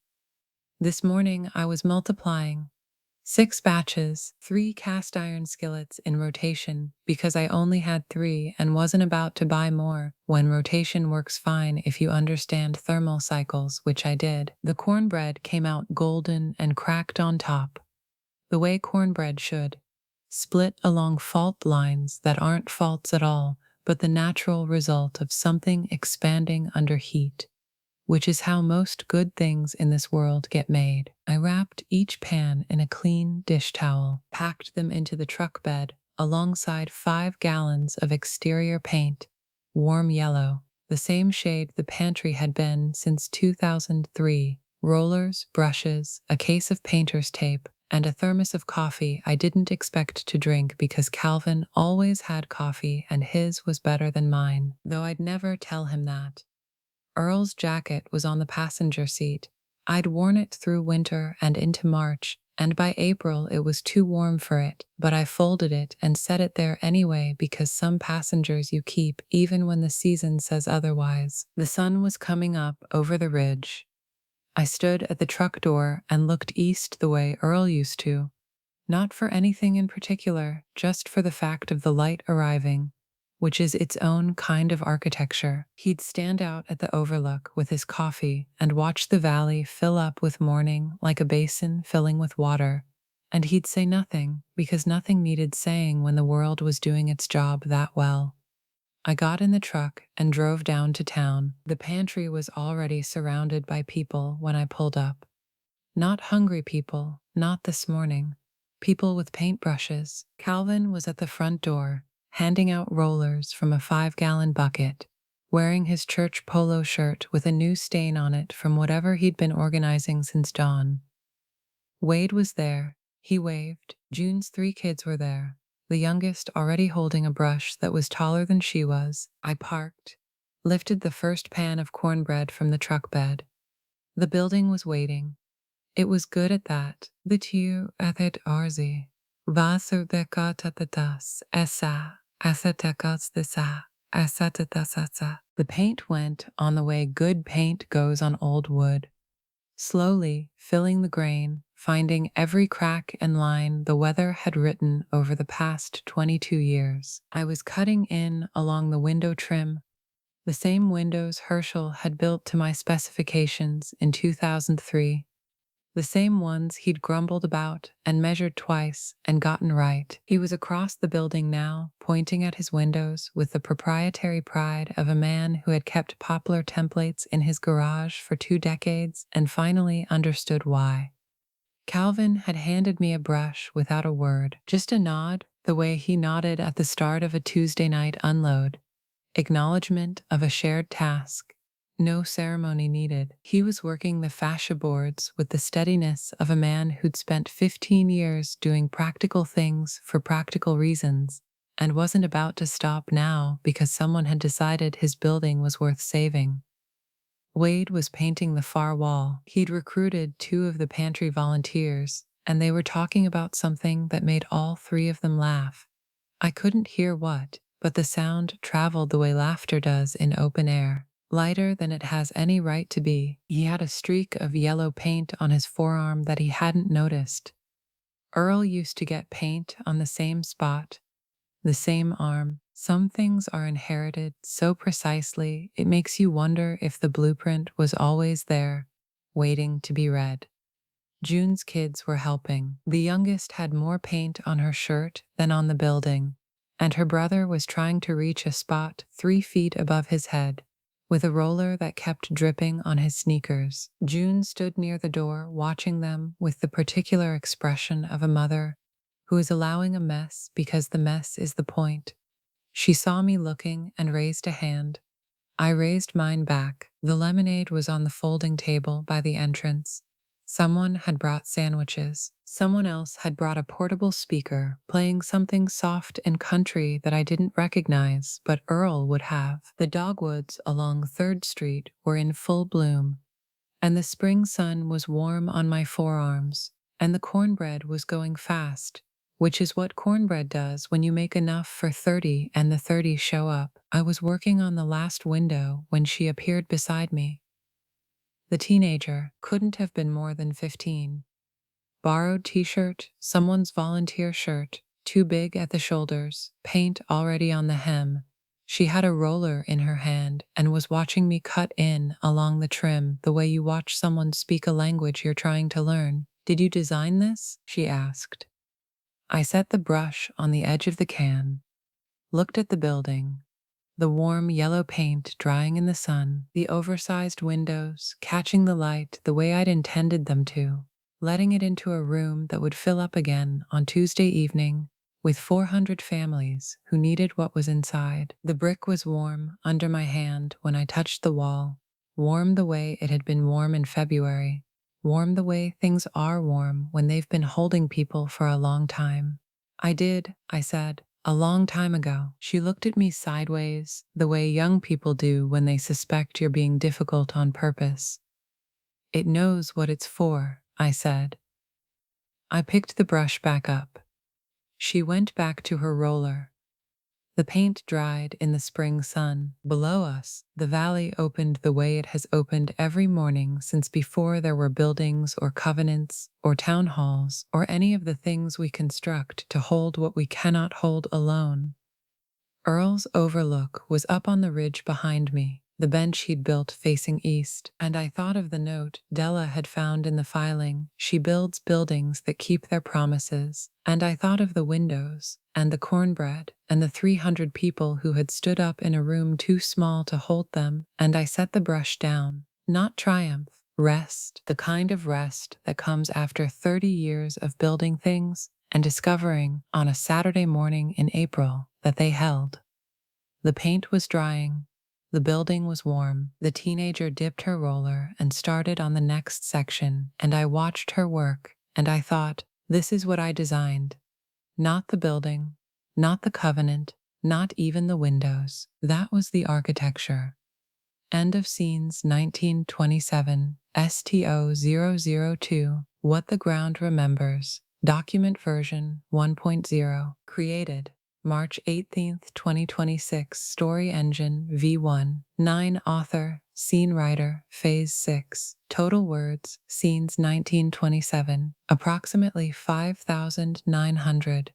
This morning I was multiplying. 6 batches, 3 cast iron skillets in rotation because I only had 3 and wasn't about to buy more when rotation works fine if you understand thermal cycles, which I did. The cornbread came out golden and cracked on top, the way cornbread should, split along fault lines that aren't faults at all, but the natural result of something expanding under heat, which is how most good things in this world get made. I wrapped each pan in a clean dish towel, packed them into the truck bed alongside 5 gallons of exterior paint, warm yellow, the same shade the pantry had been since 2003, rollers, brushes, a case of painter's tape, and a thermos of coffee I didn't expect to drink because Calvin always had coffee and his was better than mine, though I'd never tell him that. Earl's jacket was on the passenger seat. I'd worn it through winter and into March, and by April it was too warm for it, but I folded it and set it there anyway because some passengers you keep even when the season says otherwise. The sun was coming up over the ridge. I stood at the truck door and looked east the way Earl used to, not for anything in particular, just for the fact of the light arriving, which is its own kind of architecture. He'd stand out at the overlook with his coffee and watch the valley fill up with morning like a basin filling with water, and he'd say nothing because nothing needed saying when the world was doing its job that well. I got in the truck and drove down to town. The pantry was already surrounded by people when I pulled up. Not hungry people, not this morning. People with paintbrushes. Calvin was at the front door, handing out rollers from a 5-gallon bucket, wearing his church polo shirt with a new stain on it from whatever he'd been organizing since dawn. Wade was there. He waved. June's 3 kids were there, the youngest already holding a brush that was taller than she was. I parked, lifted the first pan of cornbread from the truck bed. The building was waiting. It was good at that. The tiu athet arzi. Vasu dekatatatas esa asetekats desa asatatasasa. The paint went on the way good paint goes on old wood. Slowly filling the grain, finding every crack and line the weather had written over the past 22 years. I was cutting in along the window trim, the same windows Herschel had built to my specifications in 2003, the same ones he'd grumbled about and measured twice and gotten right. He was across the building now, pointing at his windows with the proprietary pride of a man who had kept poplar templates in his garage for 2 decades and finally understood why. Calvin had handed me a brush without a word, just a nod, the way he nodded at the start of a Tuesday night unload. Acknowledgement of a shared task. No ceremony needed. He was working the fascia boards with the steadiness of a man who'd spent 15 years doing practical things for practical reasons, and wasn't about to stop now because someone had decided his building was worth saving. Wade was painting the far wall. He'd recruited 2 of the pantry volunteers, and they were talking about something that made all 3 of them laugh. I couldn't hear what, but the sound traveled the way laughter does in open air. Lighter than it has any right to be. He had a streak of yellow paint on his forearm that he hadn't noticed. Earl used to get paint on the same spot, the same arm. Some things are inherited so precisely it makes you wonder if the blueprint was always there, waiting to be read. June's kids were helping. The youngest had more paint on her shirt than on the building, and her brother was trying to reach a spot 3 feet above his head, with a roller that kept dripping on his sneakers. June stood near the door watching them with the particular expression of a mother who is allowing a mess because the mess is the point. She saw me looking and raised a hand. I raised mine back. The lemonade was on the folding table by the entrance. Someone had brought sandwiches. Someone else had brought a portable speaker, playing something soft and country that I didn't recognize, but Earl would have. The dogwoods along 3rd Street were in full bloom, and the spring sun was warm on my forearms, and the cornbread was going fast, which is what cornbread does when you make enough for 30 and the 30 show up. I was working on the last window when she appeared beside me. The teenager couldn't have been more than 15. Borrowed t-shirt, someone's volunteer shirt, too big at the shoulders, paint already on the hem. She had a roller in her hand and was watching me cut in along the trim the way you watch someone speak a language you're trying to learn. "Did you design this?" she asked. I set the brush on the edge of the can, looked at the building, the warm yellow paint drying in the sun, the oversized windows catching the light the way I'd intended them to, letting it into a room that would fill up again on Tuesday evening with 400 families who needed what was inside. The brick was warm under my hand when I touched the wall, warm the way it had been warm in February. Warm the way things are warm when they've been holding people for a long time. I did, I said. A long time ago. She looked at me sideways, the way young people do when they suspect you're being difficult on purpose. It knows what it's for, I said. I picked the brush back up. She went back to her roller. The paint dried in the spring sun. Below us, the valley opened the way it has opened every morning since before there were buildings or covenants or town halls or any of the things we construct to hold what we cannot hold alone. Earl's overlook was up on the ridge behind me, the bench he'd built facing east, and I thought of the note Della had found in the filing. She builds buildings that keep their promises. And I thought of the windows, and the cornbread, and the 300 people who had stood up in a room too small to hold them, and I set the brush down. Not triumph, rest, the kind of rest that comes after 30 years of building things and discovering on a Saturday morning in April that they held. The paint was drying. The building was warm. The teenager dipped her roller and started on the next section, and I watched her work, and I thought, this is what I designed. Not the building, not the covenant, not even the windows. That was the architecture. End of scenes 1927, STO 002, What the Ground Remembers. Document version 1.0. Created March 18, 2026. Story engine V1. 9 author, scene writer, phase 6. Total words, scenes 1927. Approximately 5,900.